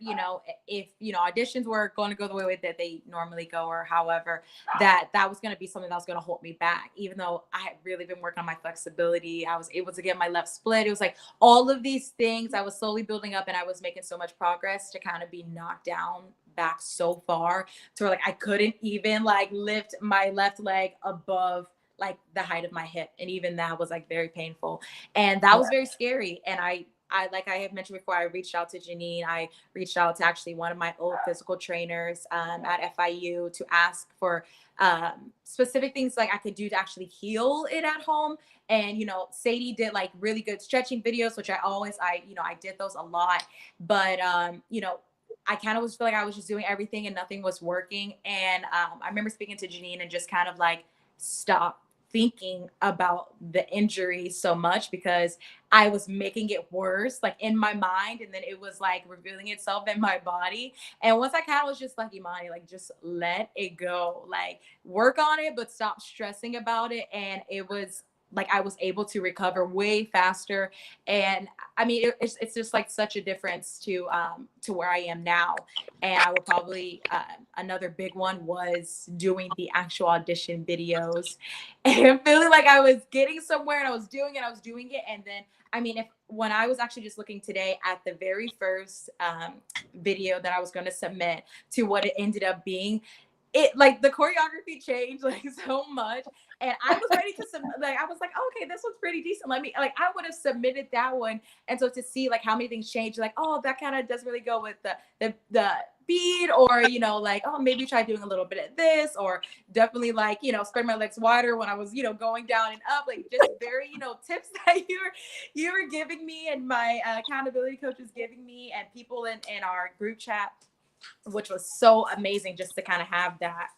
if, auditions were going to go the way that they normally go, or however, that was going to be something that was going to hold me back, even though I had really been working on my flexibility. I was able to get my left split. It was like all of these things I was slowly building up, and I was making so much progress to kind of be knocked down back so far to where like I couldn't even like lift my left leg above like the height of my hip, and even that was like very painful, and that was very scary. And I like I had mentioned before, I reached out to Janine. I reached out to actually one of my old physical trainers at FIU to ask for specific things like I could do to actually heal it at home. And Sadie did like really good stretching videos, which I did those a lot. But I kind of was feel like I was just doing everything and nothing was working. And I remember speaking to Janine and just kind of like stop thinking about the injury so much, because I was making it worse like in my mind, and then it was like revealing itself in my body. And once I kind of was just like, Imani, like just let it go, like work on it, but stop stressing about it. And it was like I was able to recover way faster. And I mean, it's just like such a difference to where I am now. And I will probably another big one was doing the actual audition videos and feeling like I was getting somewhere, and I was doing it. And then I mean, if when I was actually just looking today at the very first video that I was going to submit to what it ended up being, it like the choreography changed like so much. And I was ready to like I was like, oh, okay, this one's pretty decent, let me, like I would have submitted that one. And so to see like how many things changed, like, oh, that kind of doesn't really go with the bead, or like, oh, maybe try doing a little bit of this, or definitely like spread my legs wider when I was going down and up, like just very tips that you were giving me, and my accountability coach was giving me, and people in our group chat, which was so amazing just to kind of have that,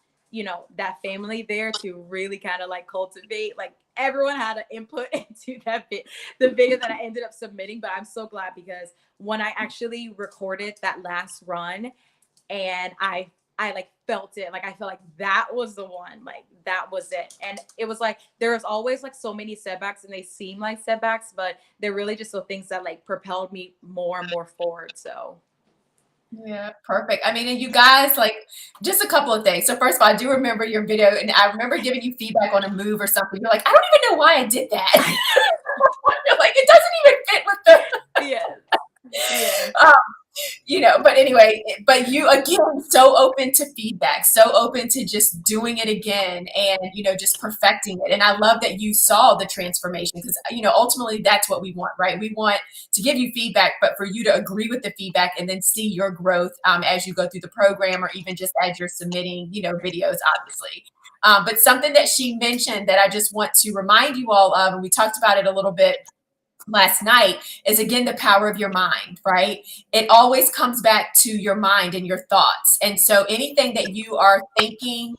that family there to really kind of like cultivate, like everyone had an input into the video that I ended up submitting. But I'm so glad, because when I actually recorded that last run and I like felt it, like I felt like that was the one, like that was it. And it was like there was always like so many setbacks, and they seem like setbacks, but they're really just the things that like propelled me more and more forward. So Yeah, perfect. I mean, and you guys, like, just a couple of things. So first of all, I do remember your video, and I remember giving you feedback on a move or something. You're like, I don't even know why I did that. You're like, it doesn't even fit with the. yeah. But anyway, but you again, so open to feedback, so open to just doing it again, and just perfecting it. And I love that you saw the transformation, because ultimately that's what we want, right? We want to give you feedback, but for you to agree with the feedback and then see your growth as you go through the program, or even just as you're submitting videos, obviously. But something that she mentioned that I just want to remind you all of, and we talked about it a little bit last night, is again the power of your mind, right? It always comes back to your mind and your thoughts. And so anything that you are thinking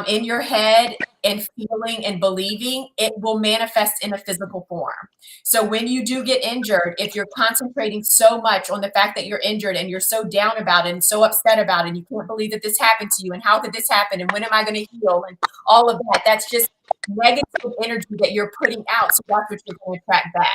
in your head and feeling and believing, it will manifest in a physical form. So when you do get injured, if you're concentrating so much on the fact that you're injured, and you're so down about it and so upset about it, and you can't believe that this happened to you, and how could this happen, and when am I going to heal, and all of that, that's just negative energy that you're putting out. So that's what you're going to attract back.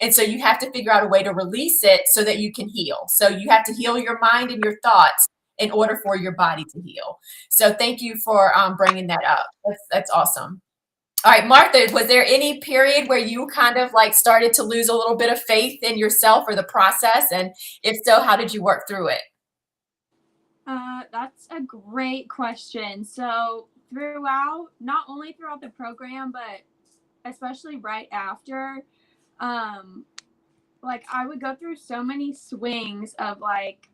And so you have to figure out a way to release it so that you can heal. So you have to heal your mind and your thoughts in order for your body to heal. So thank you for bringing that up. That's awesome. All right, Martha, was there any period where you kind of like started to lose a little bit of faith in yourself or the process? And if so, how did you work through it? That's a great question. So not only throughout the program, but especially right after, like I would go through so many swings of like,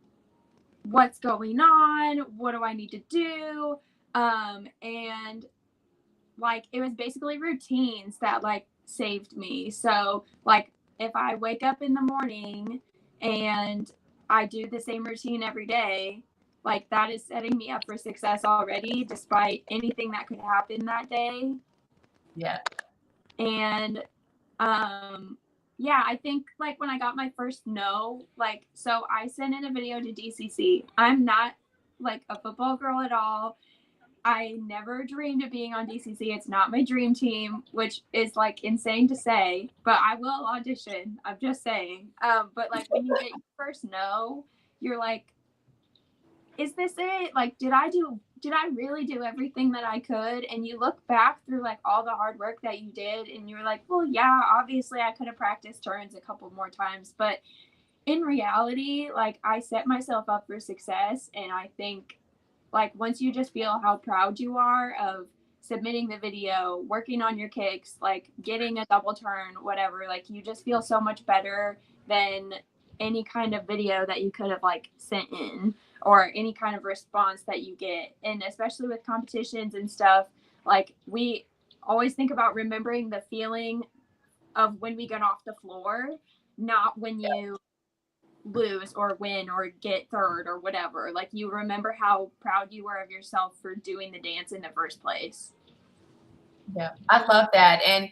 what's going on? What do I need to do? And like, it was basically routines that like saved me. So like if I wake up in the morning and I do the same routine every day, like that is setting me up for success already, despite anything that could happen that day. Yeah. And yeah, I think like when I got my first no, like, so I sent in a video to DCC. I'm not like a football girl at all. I never dreamed of being on DCC. It's not my dream team, which is like insane to say, but I will audition. I'm just saying. But like when you get your first no, you're like, is this it? Like, did I really do everything that I could? And you look back through like all the hard work that you did, and you're like, well, yeah, obviously I could have practiced turns a couple more times, but in reality, like I set myself up for success. And I think like once you just feel how proud you are of submitting the video, working on your kicks, like getting a double turn, whatever, like you just feel so much better than any kind of video that you could have like sent in or any kind of response that you get. And especially with competitions and stuff, like we always think about remembering the feeling of when we get off the floor, not when you lose or win or get third or whatever. Like you remember how proud you were of yourself for doing the dance in the first place. Yeah, I love that. And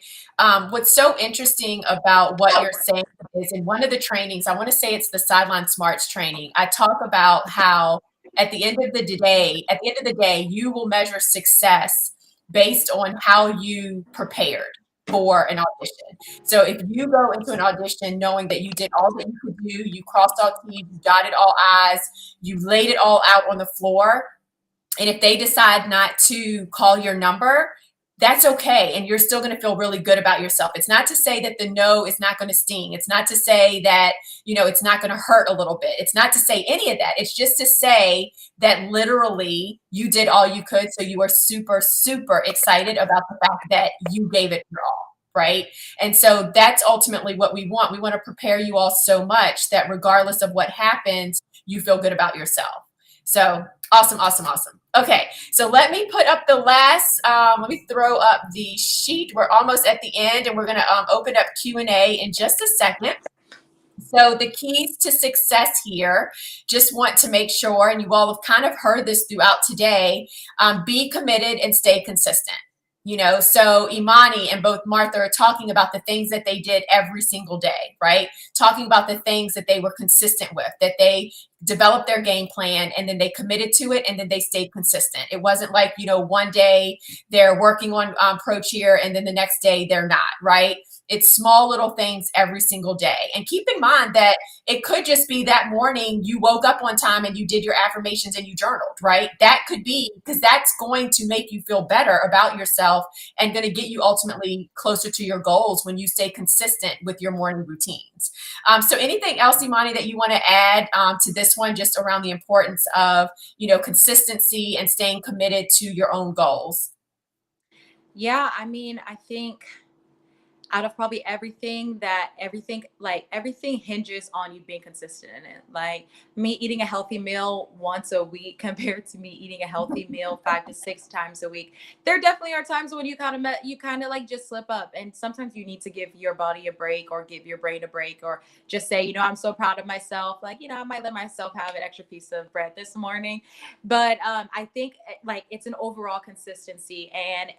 what's so interesting about what you're saying is in one of the trainings, I want to say it's the Sideline Smarts training, I talk about how at the end of the day, you will measure success based on how you prepared for an audition. So if you go into an audition knowing that you did all that you could do, you crossed all T's, you dotted all I's, you laid it all out on the floor, and if they decide not to call your number, that's okay. And you're still going to feel really good about yourself. It's not to say that the no is not going to sting. It's not to say that, it's not going to hurt a little bit. It's not to say any of that. It's just to say that literally you did all you could. So you are super, super excited about the fact that you gave it your all. Right. And so that's ultimately what we want. We want to prepare you all so much that regardless of what happens, you feel good about yourself. So awesome, awesome, awesome. Okay, so let me put up the last, let me throw up the sheet. We're almost at the end, and we're going to open up Q&A in just a second. So the keys to success here, just want to make sure, and you all have kind of heard this throughout today, be committed and stay consistent. So Emani and both Martha are talking about the things that they did every single day, right? Talking about the things that they were consistent with, that they developed their game plan and then they committed to it and then they stayed consistent. It wasn't like, one day they're working on Pro Cheer and then the next day they're not, right? It's small little things every single day. And keep in mind that it could just be that morning you woke up on time and you did your affirmations and you journaled, right? That could be, because that's going to make you feel better about yourself and going to get you ultimately closer to your goals when you stay consistent with your morning routines. So anything else, Emani, that you want to add to this one, just around the importance of, consistency and staying committed to your own goals? Yeah, I mean, I think out of probably everything hinges on you being consistent in it. Like me eating a healthy meal once a week compared to me eating a healthy meal 5 to 6 times a week. There definitely are times when you kind of like just slip up, and sometimes you need to give your body a break or give your brain a break, or just say, I'm so proud of myself. Like, I might let myself have an extra piece of bread this morning. But I think like it's an overall consistency, and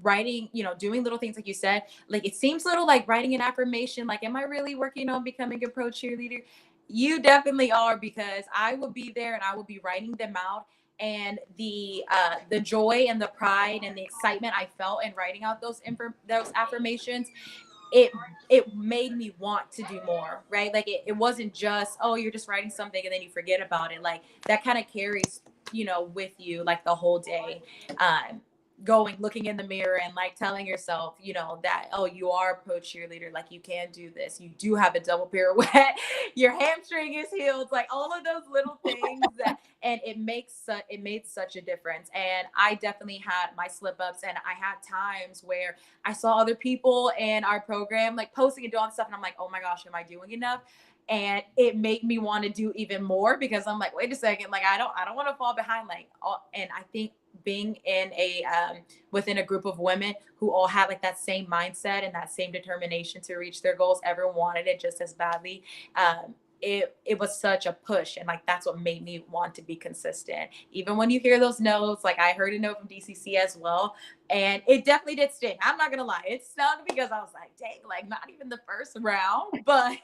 writing, doing little things like you said, like it seems little, like writing an affirmation, like, am I really working on becoming a pro cheerleader? You definitely are, because I will be there and I will be writing them out, and the joy and the pride and the excitement I felt in writing out those affirmations, it made me want to do more, right? Like it wasn't just, oh, you're just writing something and then you forget about it. Like that kind of carries, with you like the whole day. Looking in the mirror and like telling yourself, that, oh, you are a pro cheerleader, like you can do this, you do have a double pirouette, your hamstring is healed, like all of those little things and it made such a difference. And I definitely had my slip ups, and I had times where I saw other people in our program like posting and doing stuff, and I'm like, oh my gosh, am I doing enough? And it made me want to do even more, because I'm like, wait a second, like I don't want to fall behind, and I think being in a within a group of women who all had like that same mindset and that same determination to reach their goals. Everyone wanted it just as badly. It was such a push, and like that's what made me want to be consistent. Even when you hear those no's, like I heard a no from DCC as well, and it definitely did sting. I'm not gonna lie, it stung because I was like, dang, like not even the first round, but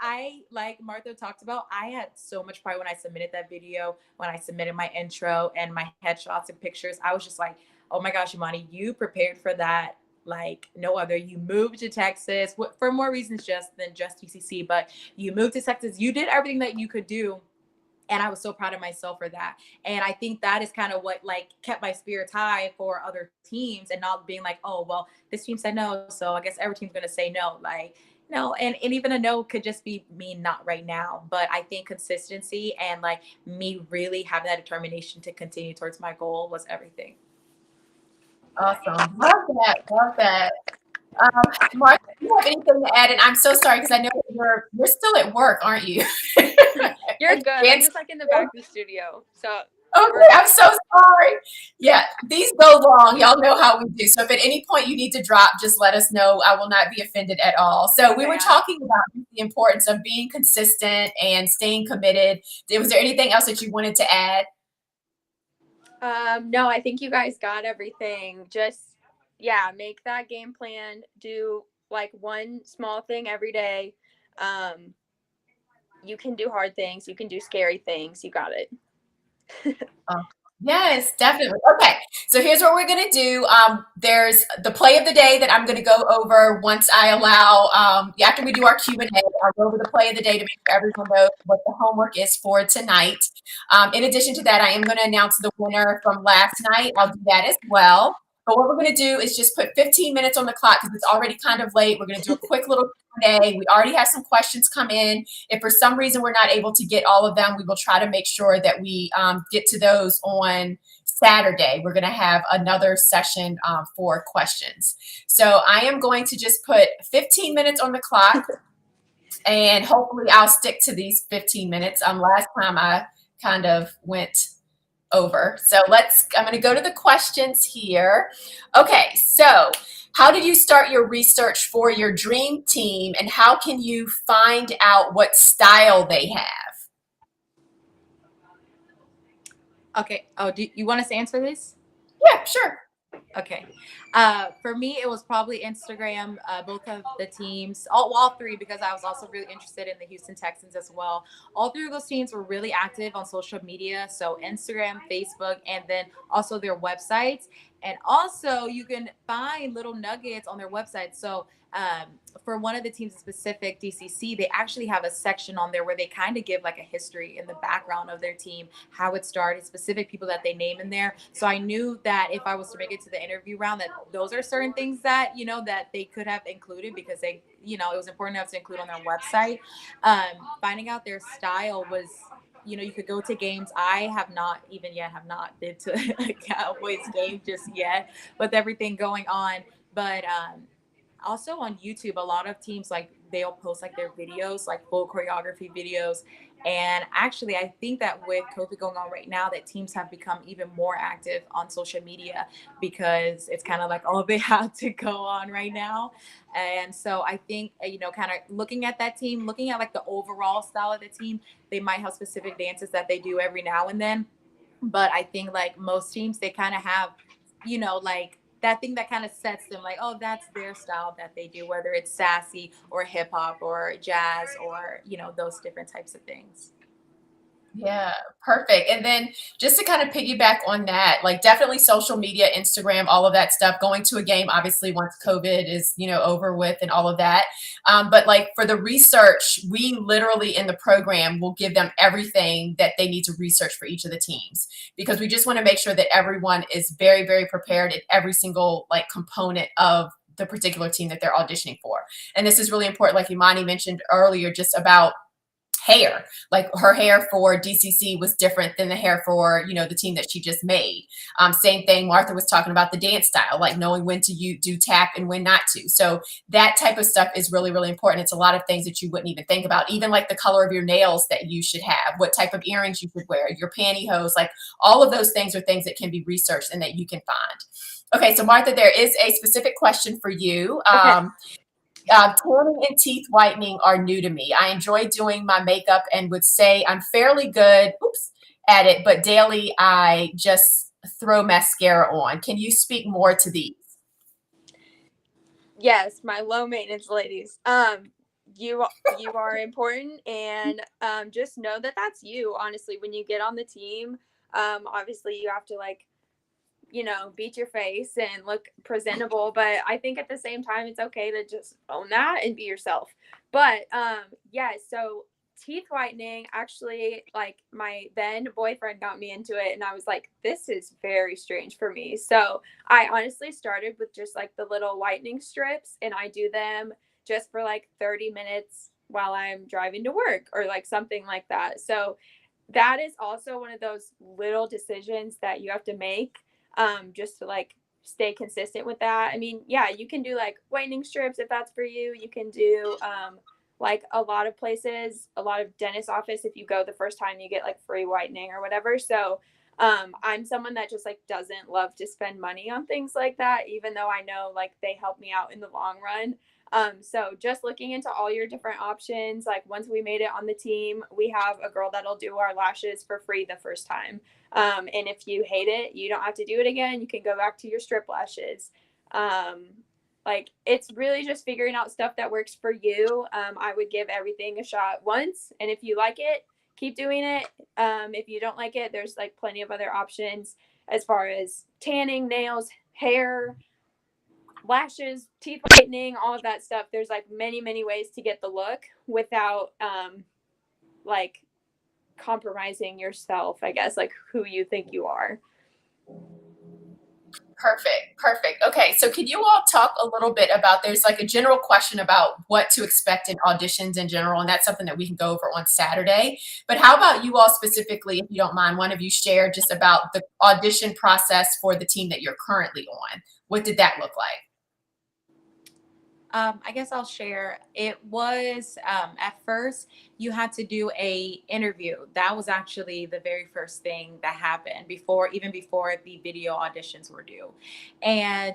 I, like Martha talked about, I had so much pride when I submitted that video, when I submitted my intro and my headshots and pictures. I was just like, oh my gosh, Imani, you prepared for that like no other. You moved to Texas for more reasons than just DCC, but you moved to Texas. You did everything that you could do. And I was so proud of myself for that. And I think that is kind of what like kept my spirits high for other teams, and not being like, oh, well, this team said no, so I guess every team's going to say no. Like, no. And even a no could just be me not right now. But I think consistency and like me really having that determination to continue towards my goal was everything. Awesome. Love that. Love that. Martha, do you have anything to add? And I'm so sorry because I know you're still at work, aren't you? You're good. I'm just like in the back of the studio. So okay, I'm so sorry. Yeah, these go long. Y'all know how we do. So if at any point you need to drop, just let us know. I will not be offended at all. So we were talking about the importance of being consistent and staying committed. Was there anything else that you wanted to add? No, I think you guys got everything. Just, make that game plan. Do like one small thing every day. You can do hard things. You can do scary things. You got it. Yes, definitely. Okay, so here's what we're going to do. There's the play of the day that I'm going to go over once I allow, after we do our Q&A, I'll go over the play of the day to make sure everyone knows what the homework is for tonight. In addition to that, I am going to announce the winner from last night. I'll do that as well. But what we're going to do is just put 15 minutes on the clock because it's already kind of late. We're going to do a quick little Q&A. We already have some questions come in. If for some reason we're not able to get all of them, we will try to make sure that we get to those on Saturday. We're going to have another session for questions. So I am going to just put 15 minutes on the clock, and hopefully I'll stick to these 15 minutes. Last time I kind of went over. So I'm going to go to the questions here. Okay, so how did you start your research for your dream team, and how can you find out what style they have? Okay. Oh, do you want us to answer this? Yeah, sure. Okay. For me, it was probably Instagram, both of the teams, all three, because I was also really interested in the Houston Texans as well. All three of those teams were really active on social media. So Instagram, Facebook, and then also their websites. And also you can find little nuggets on their website. So for one of the teams in specific, DCC, they actually have a section on there where they kind of give like a history in the background of their team, how it started, specific people that they name in there. So I knew that if I was to make it to the interview round, that those are certain things that, that they could have included because they, it was important enough to include on their website. Finding out their style was, you could go to games. I have not been to a Cowboys game just yet with everything going on. But also on YouTube, a lot of teams, like they'll post like their videos, like full choreography videos. And actually, I think that with COVID going on right now, that teams have become even more active on social media because it's kind of like all they have to go on right now. And so I think, kind of looking at that team, looking at like the overall style of the team, they might have specific dances that they do every now and then. But I think like most teams, they kind of have, like that thing that kind of sets them like, oh, that's their style that they do, whether it's sassy or hip hop or jazz or, those different types of things. Yeah, perfect. And then just to kind of piggyback on that, like definitely social media, Instagram, all of that stuff, going to a game, obviously once COVID is, over with and all of that. But like for the research, we literally in the program will give them everything that they need to research for each of the teams, because we just want to make sure that everyone is very, very prepared in every single like component of the particular team that they're auditioning for. And this is really important, like Imani mentioned earlier, just about hair. Like her hair for DCC was different than the hair for, the team that she just made. Same thing, Martha was talking about the dance style, like knowing when to do tap and when not to. So that type of stuff is really, really important. It's a lot of things that you wouldn't even think about, even like the color of your nails that you should have, what type of earrings you should wear, your pantyhose, like all of those things are things that can be researched and that you can find. Okay, so Martha, there is a specific question for you. Okay. Toning and teeth whitening are new to me. I enjoy doing my makeup and would say I'm fairly good at it, but daily I just throw mascara on. Can you speak more to these? Yes, my low maintenance ladies. You are important, and just know that that's you. Honestly, when you get on the team, obviously you have to beat your face and look presentable, but I think at the same time it's okay to just own that and be yourself. But yeah, so teeth whitening, actually, like, my then boyfriend got me into it, and I was like, this is very strange for me. So I honestly started with just like the little whitening strips, and I do them just for like 30 minutes while I'm driving to work or like something like that. So that is also one of those little decisions that you have to make, just to like stay consistent with that. I mean, yeah, you can do like whitening strips if that's for you. You can do like a lot of places, a lot of dentist office, if you go the first time, you get like free whitening or whatever. So I'm someone that just like doesn't love to spend money on things like that, even though I know like they help me out in the long run. So just looking into all your different options. Like, once we made it on the team, we have a girl that'll do our lashes for free the first time. And if you hate it, you don't have to do it again. You can go back to your strip lashes. Like, it's really just figuring out stuff that works for you. I would give everything a shot once, and if you like it, keep doing it. If you don't like it, there's like plenty of other options as far as tanning, nails, hair, lashes, teeth whitening, all of that stuff. There's like many ways to get the look without like compromising yourself, I guess, like who you think you are. Perfect. Okay, so can you all talk a little bit about, there's like a general question about what to expect in auditions in general, and that's something that we can go over on Saturday. But how about you all specifically, if you don't mind, one of you share just about the audition process for the team that you're currently on. What did that look like? I guess I'll share. It was at first you had to do a interview. That was actually the very first thing that happened before the video auditions were due, and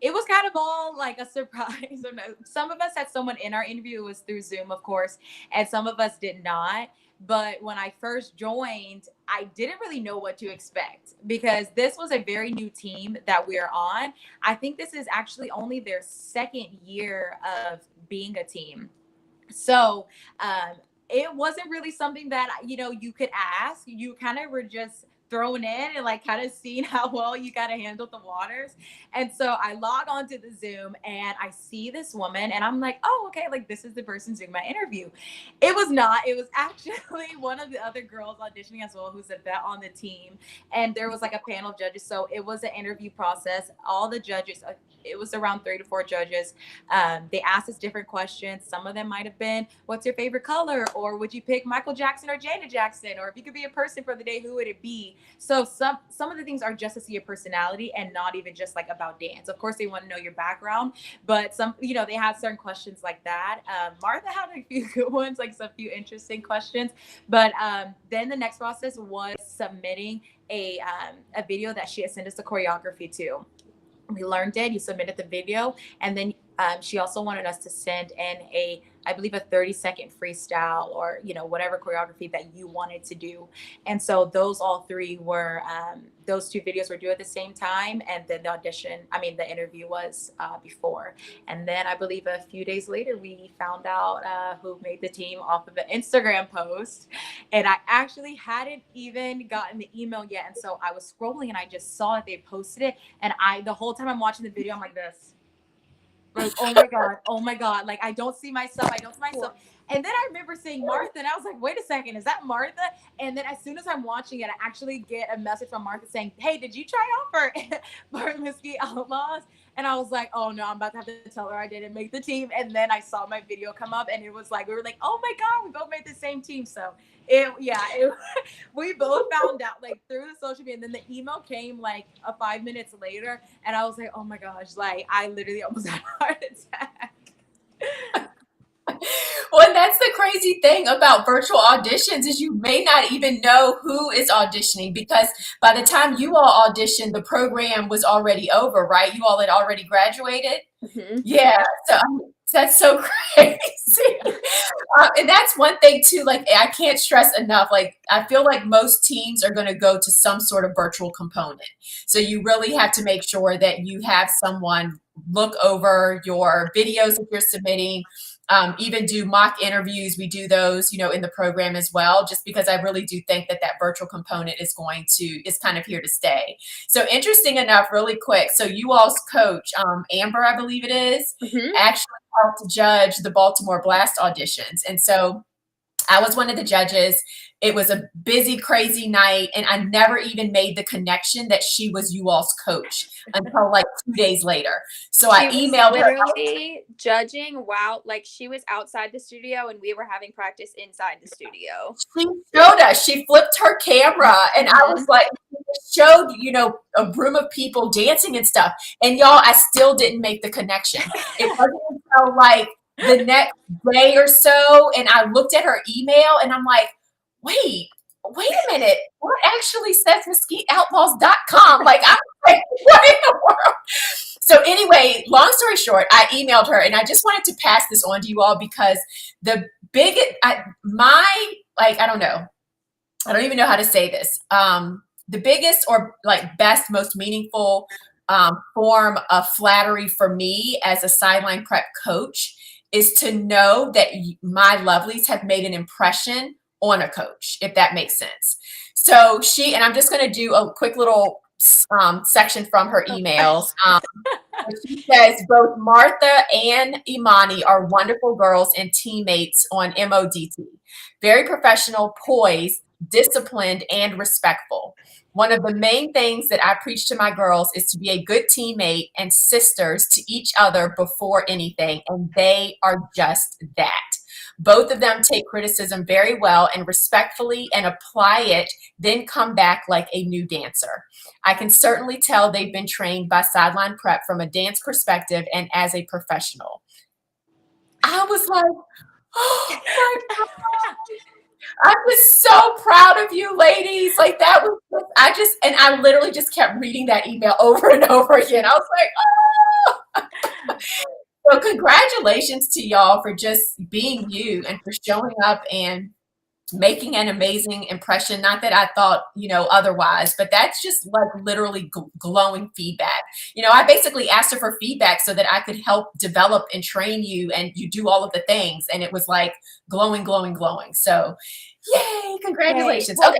it was kind of all like a surprise. Some of us had someone in our interview. It was through Zoom, of course, and some of us did not. But when I first joined, I didn't really know what to expect because this was a very new team that we're on. I think this is actually only their second year of being a team. So it wasn't really something that, you could ask. You kind of were just thrown in and like kind of seeing how well you got to handle the waters. And so I log onto the Zoom and I see this woman and I'm like, oh, okay, like this is the person doing my interview. It was not. It was actually one of the other girls auditioning as well, who's a vet on the team. And there was like a panel of judges. So it was an interview process. All the judges, it was around 3 to 4 judges. They asked us different questions. Some of them might have been, what's your favorite color? Or would you pick Michael Jackson or Janet Jackson? Or if you could be a person for the day, who would it be? So some of the things are just to see your personality and not even just like about dance. Of course, they want to know your background, but some, they had certain questions like that. Martha had a few good ones, like some few interesting questions. But then the next process was submitting a video that she had sent us the choreography to. We learned it. You submitted the video, and then she also wanted us to send in I believe a 30-second freestyle or whatever choreography that you wanted to do. And so those all three were those 2 videos were due at the same time, and then the interview was before. And then I believe a few days later we found out who made the team off of an Instagram post, and I actually hadn't even gotten the email yet. And so I was scrolling and I just saw that they posted it, and the whole time I'm watching the video, I'm like this. Like, oh my God. Like, I don't see myself. And then I remember seeing Martha, and I was like, wait a second, is that Martha? And then as soon as I'm watching it, I actually get a message from Martha saying, hey, did you try out for Mesquite Outlaws? And I was like, oh no, I'm about to have to tell her I didn't make the team. And then I saw my video come up, and it was like, we were like, oh my God, we both made the same team. So we both found out like through the social media, and then the email came like 5 minutes later, and I was like, oh my gosh, like I literally almost had a heart attack. Well, and that's the crazy thing about virtual auditions is you may not even know who is auditioning, because by the time you all auditioned, the program was already over, right? You all had already graduated. Mhm. Yeah, so that's so crazy. And that's one thing too, like I can't stress enough, like I feel like most teams are going to go to some sort of virtual component. So you really have to make sure that you have someone look over your videos that you're submitting, even do mock interviews. We do those, in the program as well, just because I really do think that that virtual component is kind of here to stay. So interesting enough, really quick. So you all's coach, Amber, I believe it is, Mhm. actually helped judge the Baltimore Blast auditions. And so I was one of the judges. It was a busy, crazy night, and I never even made the connection that she was you all's coach until like 2 days later. So I She was emailed her. literally judging while like she was outside the studio and we were having practice inside the studio. She showed us. She flipped her camera, and I was like, showed a room of people dancing and stuff. And y'all, I still didn't make the connection. It wasn't until like the next day or so, and I looked at her email, and I'm like, wait a minute, what actually says mesquiteoutlaws.com? Like, I'm like, what in the world? So anyway, long story short, I emailed her, and I just wanted to pass this on to you all because I don't know. I don't even know how to say this. The biggest or like best, most meaningful form of flattery for me as a sideline prep coach is to know that my lovelies have made an impression on a coach, if that makes sense. So and I'm just going to do a quick little section from her emails. She says, both Martha and Emani are wonderful girls and teammates on MODT. Very professional, poised, disciplined, and respectful. One of the main things that I preach to my girls is to be a good teammate and sisters to each other before anything, and they are just that. Both of them take criticism very well and respectfully and apply it, then come back like a new dancer. I can certainly tell they've been trained by Sideline Prep from a dance perspective and as a professional. I was like, oh my God. I'm just so proud of you ladies. Like that was, I literally just kept reading that email over and over again. I was like, oh. So congratulations to y'all for just being you and for showing up and making an amazing impression. Not that I thought, otherwise, but that's just like literally glowing feedback. I basically asked her for feedback so that I could help develop and train you, and you do all of the things. And it was like glowing, glowing, glowing. So yay, congratulations. Well, okay.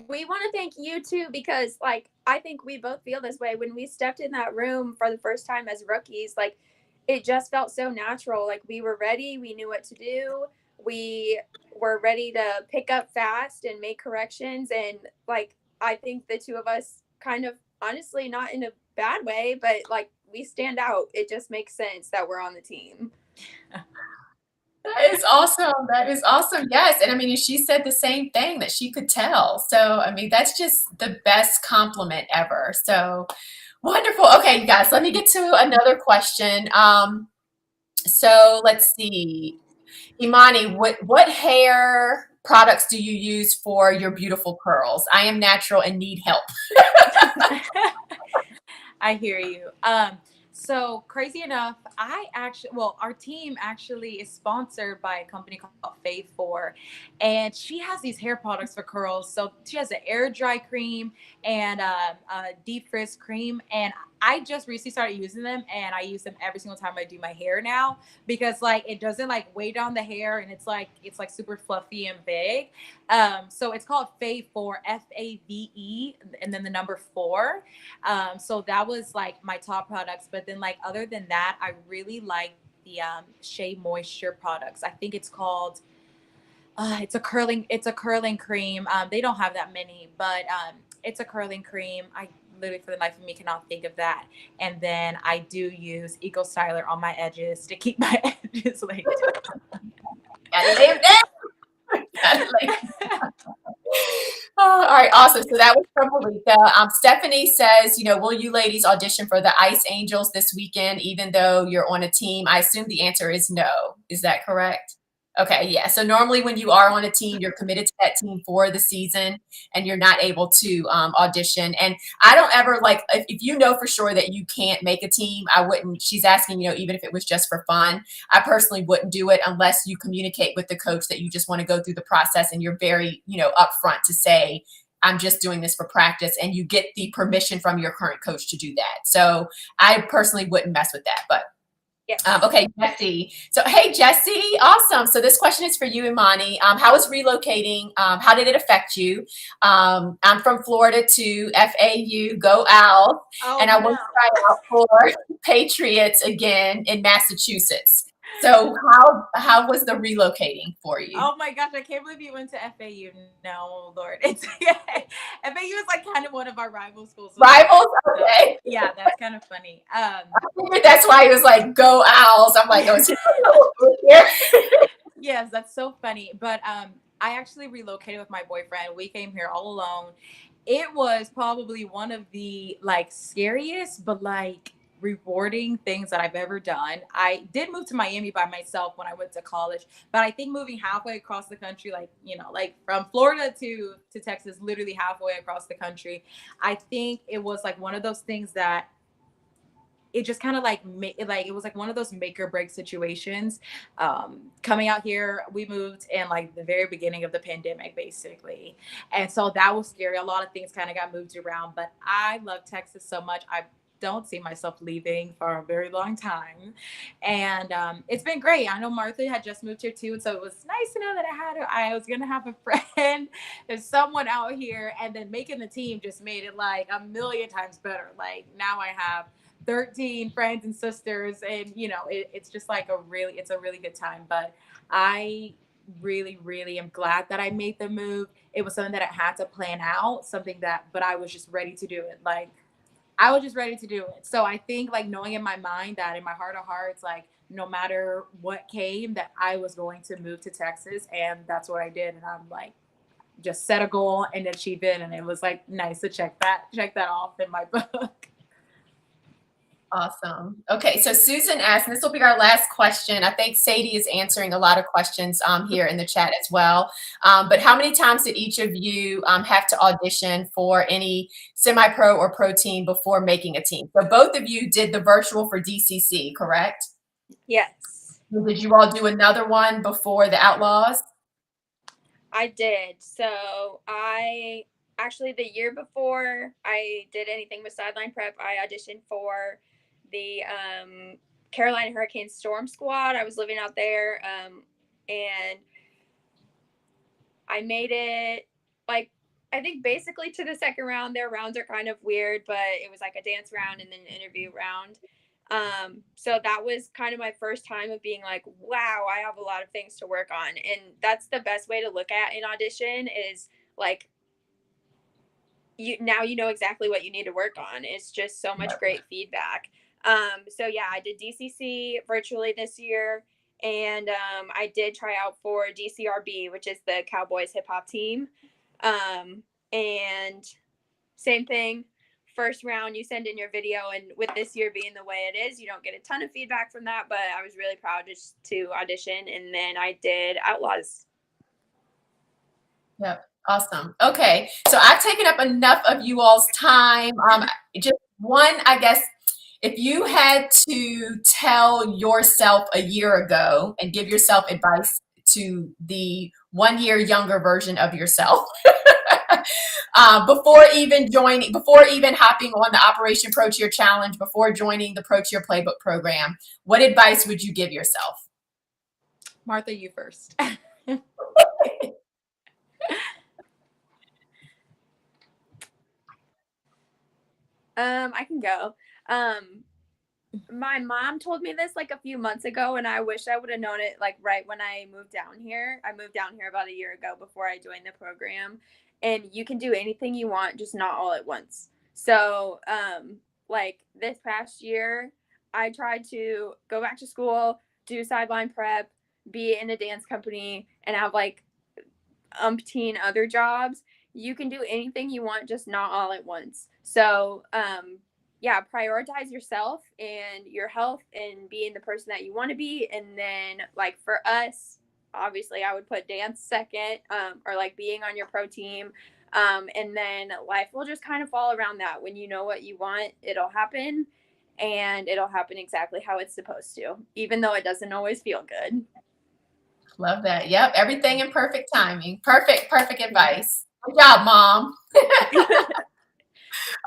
We want to thank you too, because like I think we both feel this way when we stepped in that room for the first time as rookies. Like it just felt so natural. Like we were ready, we knew what to do, we were ready to pick up fast and make corrections. And like I think the two of us kind of, honestly, not in a bad way, but like we stand out. It just makes sense that we're on the team. That is awesome. That is awesome. Yes. And I mean, she said the same thing, that she could tell. So, I mean, that's just the best compliment ever. So wonderful. Okay, you guys, let me get to another question. So let's see. Emani, what hair products do you use for your beautiful curls? I am natural and need help. I hear you. So crazy enough, our team actually is sponsored by a company called P.R.E.P, and she has these hair products for curls. So she has an air dry cream and a deep frizz cream, and I just recently started using them, and I use them every single time I do my hair now, because like it doesn't like weigh down the hair, and it's like super fluffy and big. So it's called Fave 4, Fave, and then the number 4. So that was like my top products. But then like other than that, I really like the Shea Moisture products. I think it's called It's a curling cream. They don't have that many, but it's a curling cream. I literally for the life of me cannot think of that. And then I do use Eco Styler on my edges to keep my edges laid. Gotta lay 'em down. Gotta lay 'em down. Oh, all right, awesome. So that was from Malika. Stephanie says, will you ladies audition for the Ice Angels this weekend, even though you're on a team? I assume the answer is no. Is that correct? Okay, yeah. So normally when you are on a team, you're committed to that team for the season and you're not able to audition. And I don't ever if you know for sure that you can't make a team, I wouldn't, she's asking, even if it was just for fun, I personally wouldn't do it unless you communicate with the coach that you just want to go through the process and you're very, upfront to say, I'm just doing this for practice, and you get the permission from your current coach to do that. So I personally wouldn't mess with that, but Yes. Okay, Jesse. So, hey, Jesse, awesome. So this question is for you, Imani. How was relocating? How did it affect you? I'm from Florida to FAU, go Owls, and I want to try out for Patriots again in Massachusetts. So how was the relocating for you? Oh my gosh, I can't believe you went to FAU. No, Lord. It's FAU is like kind of one of our rival schools. Rivals? Okay. Yeah, that's kind of funny. I figured that's why it was like, go Owls. I'm like, oh, is he Yes, that's so funny. But I actually relocated with my boyfriend. We came here all alone. It was probably one of the scariest, but rewarding things that I've ever done. I did move to Miami by myself when I went to college, but I think moving halfway across the country, from Florida to Texas, literally halfway across the country, I think it was one of those things that it just kind of it was one of those make or break situations. Coming out here, we moved in the very beginning of the pandemic, basically, and so that was scary. A lot of things kind of got moved around, but I love Texas so much. I don't see myself leaving for a very long time, and it's been great. I know Martha had just moved here too, so it was nice to know that I was gonna have a friend. There's someone out here, and then making the team just made it a million times better. Now I have 13 friends and sisters, and it's just it's a really good time. But I really am glad that I made the move. It was something that I had to plan out, but I was just ready to do it. I was just ready to do it. So I think knowing in my mind that in my heart of hearts, no matter what came, that I was going to move to Texas, and that's what I did. And I'm just set a goal and achieve it, and it was nice to check that off in my book. Awesome. Okay, so Susan asked, and this will be our last question. I think Sadie is answering a lot of questions here in the chat as well. But how many times did each of you have to audition for any semi-pro or pro team before making a team? So both of you did the virtual for DCC, correct? Yes. Did you all do another one before the Outlaws? I did. So I actually, the year before I did anything with Sideline Prep, I auditioned for the Carolina Hurricane Storm Squad. I was living out there, and I made it I think basically to the second round. Their rounds are kind of weird, but it was a dance round and then an interview round. So that was kind of my first time of being wow, I have a lot of things to work on. And that's the best way to look at an audition is you know exactly what you need to work on. It's just so much great feedback. So yeah, I did DCC virtually this year, and I did try out for DCRB, which is the Cowboys hip hop team. And same thing. First round, you send in your video, and with this year being the way it is, you don't get a ton of feedback from that, but I was really proud just to audition, and then I did Outlaws. Yep. Awesome. Okay. So I've taken up enough of you all's time. Just one, I guess, if you had to tell yourself a year ago and give yourself advice to the 1 year younger version of yourself, before even hopping on the Operation Pro Cheer Challenge, before joining the Pro Cheer Playbook program, what advice would you give yourself? Martha, you first. I can go. my mom told me this like a few months ago, and I wish I would have known it like right when I moved down here. I moved down here about a year ago before I joined the program, and you can do anything you want, just not all at once. So, like this past year, I tried to go back to school, do sideline prep, be in a dance company, and have like umpteen other jobs. You can do anything you want, just not all at once. So, yeah, prioritize yourself and your health and being the person that you want to be. And then, like for us, obviously, I would put dance second, or like being on your pro team. And then life will just kind of fall around that. When you know what you want, it'll happen, and it'll happen exactly how it's supposed to, even though it doesn't always feel good. Love that. Yep. Everything in perfect timing. Perfect advice. Good job, Mom.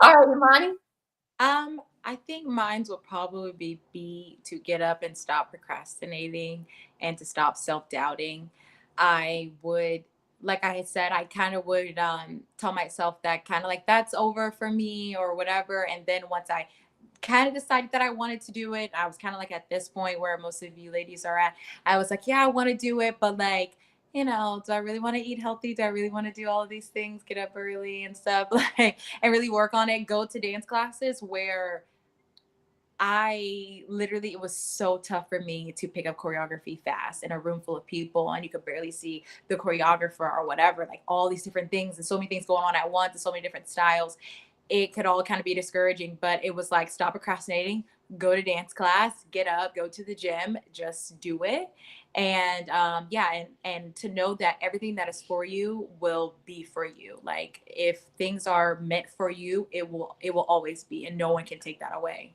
All right, Imani. I think mine would probably be to get up and stop procrastinating and to stop self-doubting. I would, like I had said, I kind of would tell myself that kind of like that's over for me or whatever. And then once I kind of decided that I wanted to do it, I was kind of like at this point where most of you ladies are at. I was like, yeah, I want to do it, but like, you know, do I really want to eat healthy? Do I really want to do all of these things, get up early and stuff, like, and really work on it? Go to dance classes where I literally, it was so tough for me to pick up choreography fast in a room full of people, and you could barely see the choreographer or whatever, like all these different things and so many things going on at once and so many different styles. It could all kind of be discouraging, but it was like, stop procrastinating, go to dance class, get up, go to the gym, just do it. And yeah, and to know that everything that is for you will be for you. Like if things are meant for you, it will always be, and no one can take that away.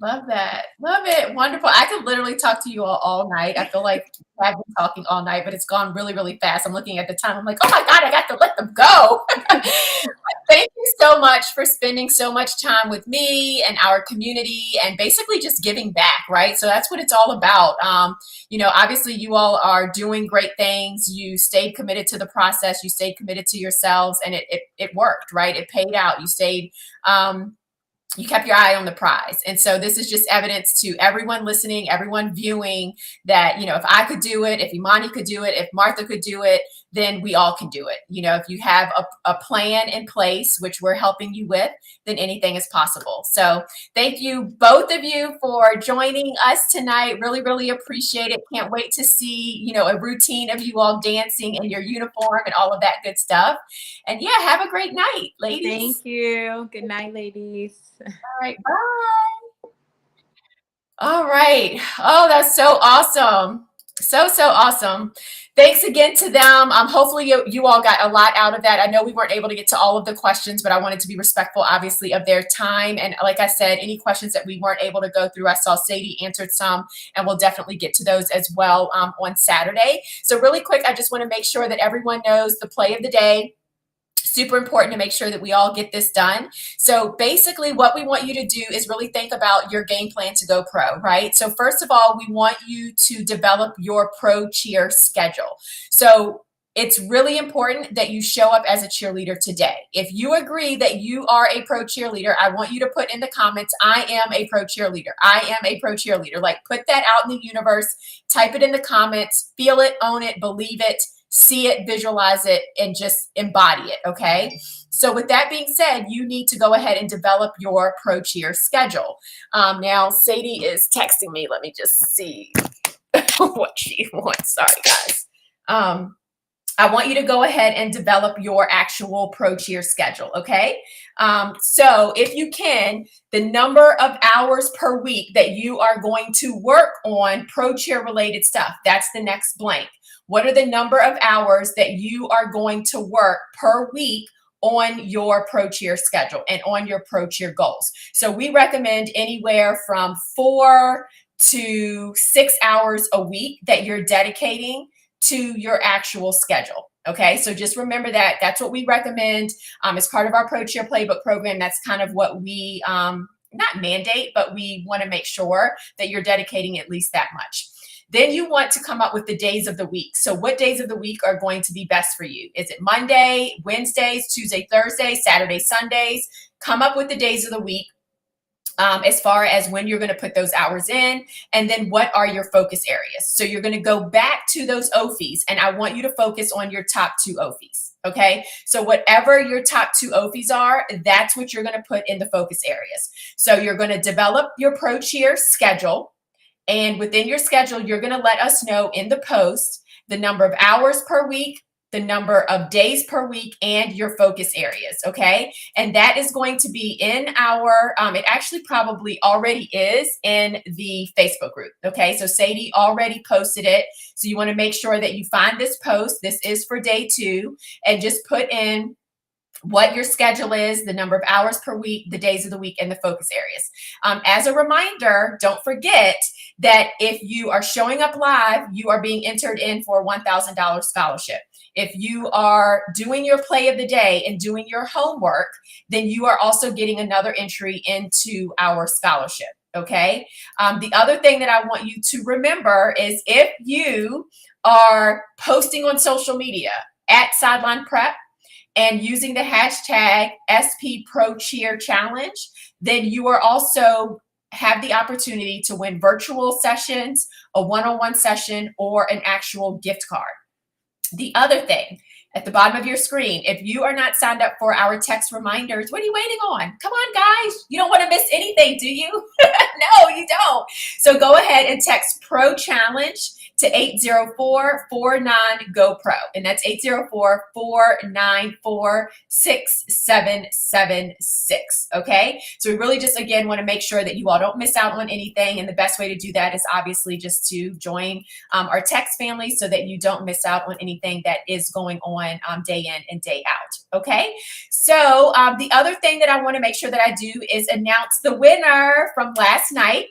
Love that. Love it. Wonderful. I could literally talk to you all night. I feel like I've been talking all night, but it's gone really fast. I'm looking at the time. I'm like, oh my God, I got to let them go. Thank you so much for spending so much time with me and our community and basically just giving back, right? So that's what it's all about. You know, obviously you all are doing great things. You stayed committed to the process. You stayed committed to yourselves, and it worked, right? It paid out. You stayed, you kept your eye on the prize. And so this is just evidence to everyone listening, everyone viewing, that, you know, if I could do it, if Imani could do it, if Martha could do it, then we all can do it. You know, if you have a plan in place, which we're helping you with, then anything is possible. So thank you, both of you, for joining us tonight. Really appreciate it. Can't wait to see, you know, a routine of you all dancing in your uniform and all of that good stuff. And yeah, have a great night, ladies. Thank you. Good night, ladies. All right, bye. All right. Oh, that's so awesome. So awesome. Thanks again to them. Hopefully you all got a lot out of that. I know we weren't able to get to all of the questions, but I wanted to be respectful, obviously, of their time. And like I said, any questions that we weren't able to go through, I saw Sadie answered some, and we'll definitely get to those as well on Saturday. So really quick, I just want to make sure that everyone knows the play of the day. Super important to make sure that we all get this done. So basically what we want you to do is really think about your game plan to go pro, right? So first of all, we want you to develop your pro cheer schedule. So it's really important that you show up as a cheerleader today. If you agree that you are a pro cheerleader, I want you to put in the comments, I am a pro cheerleader. I am a pro cheerleader. Like, put that out in the universe, type it in the comments, feel it, own it, believe it, see it, visualize it, and just embody it, okay? So with that being said, you need to go ahead and develop your pro cheer schedule. Now, Sadie is texting me. Let me just see what she wants. Sorry, guys. I want you to go ahead and develop your actual pro cheer schedule, okay? So if you can, the number of hours per week that you are going to work on pro cheer related stuff, that's the next blank. What are the number of hours that you are going to work per week on your pro cheer schedule and on your pro cheer goals? So we recommend anywhere from 4 to 6 hours a week that you're dedicating to your actual schedule. Okay, so just remember that. That's what we recommend as part of our Pro Cheer Playbook program. That's kind of what we not mandate, but we want to make sure that you're dedicating at least that much. Then you want to come up with the days of the week. So what days of the week are going to be best for you? Is it Monday, Wednesdays, Tuesday, Thursday, Saturday, Sundays? Come up with the days of the week. as far as when you're going to put those hours in, and then what are your focus areas. So you're going to go back to those OFIs, and I want you to focus on your top 2 OFIs. Okay, so whatever your top 2 OFIs are, that's what you're going to put in the focus areas. So you're going to develop your Pro Cheer schedule, and within your schedule, you're going to let us know in the post the number of hours per week, the number of days per week, and your focus areas, okay? And that is going to be in our, it actually probably already is in the Facebook group, okay? So Sadie already posted it. So you wanna make sure that you find this post. This is for day 2, and just put in what your schedule is, the number of hours per week, the days of the week, and the focus areas. As a reminder, don't forget that if you are showing up live, you are being entered in for a $1,000 scholarship. If you are doing your play of the day and doing your homework, then you are also getting another entry into our scholarship, okay? The other thing that I want you to remember is if you are posting on social media at Sideline Prep and using the hashtag #SPProCheerChallenge, then you are also have the opportunity to win virtual sessions, a one-on-one session, or an actual gift card. The other thing, at the bottom of your screen, if you are not signed up for our text reminders, what are you waiting on? Come on, guys. You don't want to miss anything, do you? No, you don't. So go ahead and text Pro Challenge to 804-49-GO-PRO. And that's 804-494-6776. Okay? So we really just, again, want to make sure that you all don't miss out on anything. And the best way to do that is obviously just to join our text family so that you don't miss out on anything that is going on day in and day out. Okay? So the other thing that I want to make sure that I do is announce the winner from last night.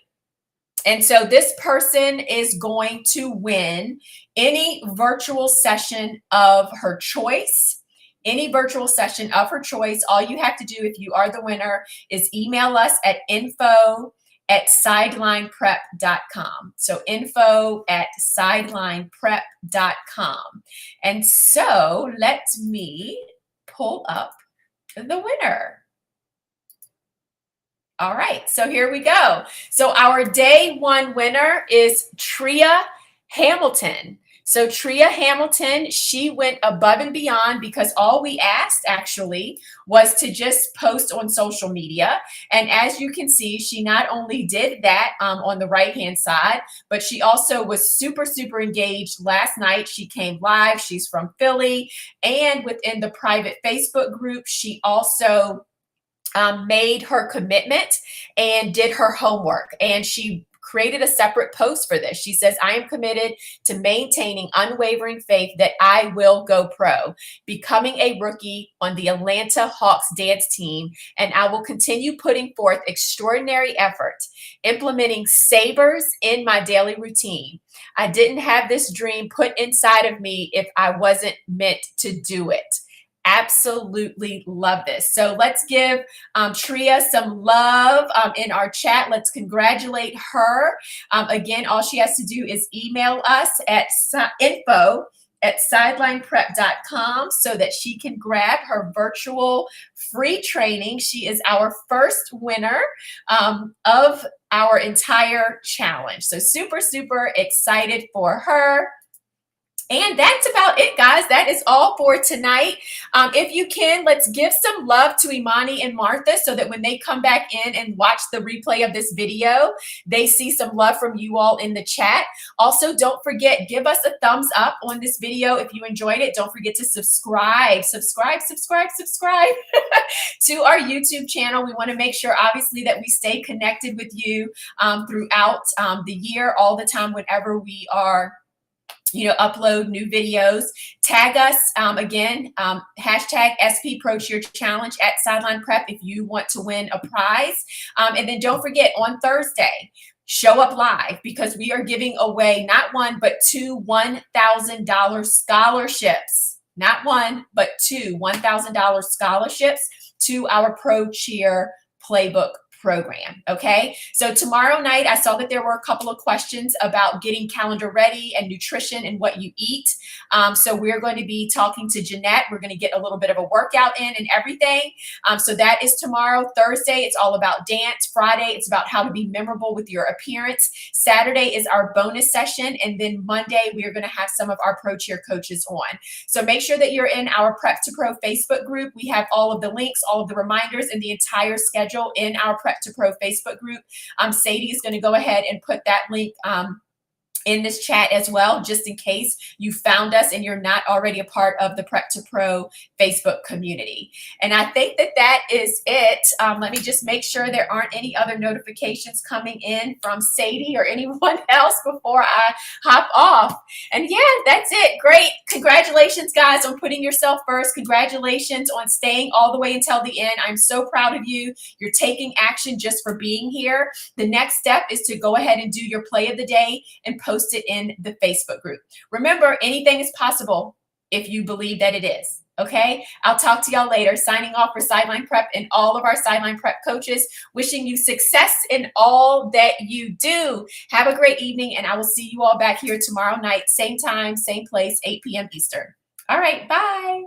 And so this person is going to win any virtual session of her choice. Any virtual session of her choice. All you have to do if you are the winner is email us at info@sidelineprep.com. So info@sidelineprep.com. And so let me pull up the winner. All right, so here we go. So our day 1 winner is Tria Hamilton. So Tria Hamilton, she went above and beyond because all we asked actually was to just post on social media. And as you can see, she not only did that on the right-hand side, but she also was super, super engaged last night. She came live, she's from Philly, and within the private Facebook group, she also made her commitment and did her homework, and she created a separate post for this. She says, I am committed to maintaining unwavering faith that I will go pro, becoming a rookie on the Atlanta Hawks dance team, and I will continue putting forth extraordinary effort, implementing savers in my daily routine. I didn't have this dream put inside of me if I wasn't meant to do it. Absolutely love this. So let's give Tria some love in our chat. Let's congratulate her. Again, all she has to do is email us at info@sidelineprep.com so that she can grab her virtual free training. She is our first winner of our entire challenge. So super, super excited for her. And that's about it, guys. That is all for tonight. If you can, let's give some love to Emani and Martha so that when they come back in and watch the replay of this video, they see some love from you all in the chat. Also, don't forget, give us a thumbs up on this video if you enjoyed it. Don't forget to subscribe to our YouTube channel. We want to make sure, obviously, that we stay connected with you throughout the year, all the time, whenever we are upload new videos. Tag us again, hashtag #SPProCheerChallenge at Sideline Prep if you want to win a prize. And then don't forget, on Thursday, show up live because we are giving away not one, but 2 $1,000 scholarships. Not one, but 2 $1,000 scholarships to our Pro Cheer Playbook program. Okay, so tomorrow night, I saw that there were a couple of questions about getting calendar ready and nutrition and what you eat. So we're going to be talking to Jeanette. We're going to get a little bit of a workout in and everything. So that is tomorrow. Thursday, it's all about dance. Friday, it's about how to be memorable with your appearance. Saturday is our bonus session. And then Monday, we are going to have some of our Pro Cheer coaches on. So make sure that you're in our Prep to Pro Facebook group. We have all of the links, all of the reminders, and the entire schedule in our Prep to Pro Facebook group. Sadie is going to go ahead and put that link in this chat as well, just in case you found us and you're not already a part of the Prep to Pro Facebook community. And I think that that is it. Let me just make sure there aren't any other notifications coming in from Sadie or anyone else before I hop off. And yeah, that's it. Great. Congratulations, guys, on putting yourself first. Congratulations on staying all the way until the end. I'm so proud of you. You're taking action just for being here. The next step is to go ahead and do your play of the day and post it in the Facebook group. Remember, anything is possible if you believe that it is. Okay, I'll talk to y'all later. Signing off for Sideline Prep and all of our Sideline Prep coaches, wishing you success in all that you do. Have a great evening, and I will see you all back here tomorrow night, same time, same place, 8 p.m. Eastern. All right, bye.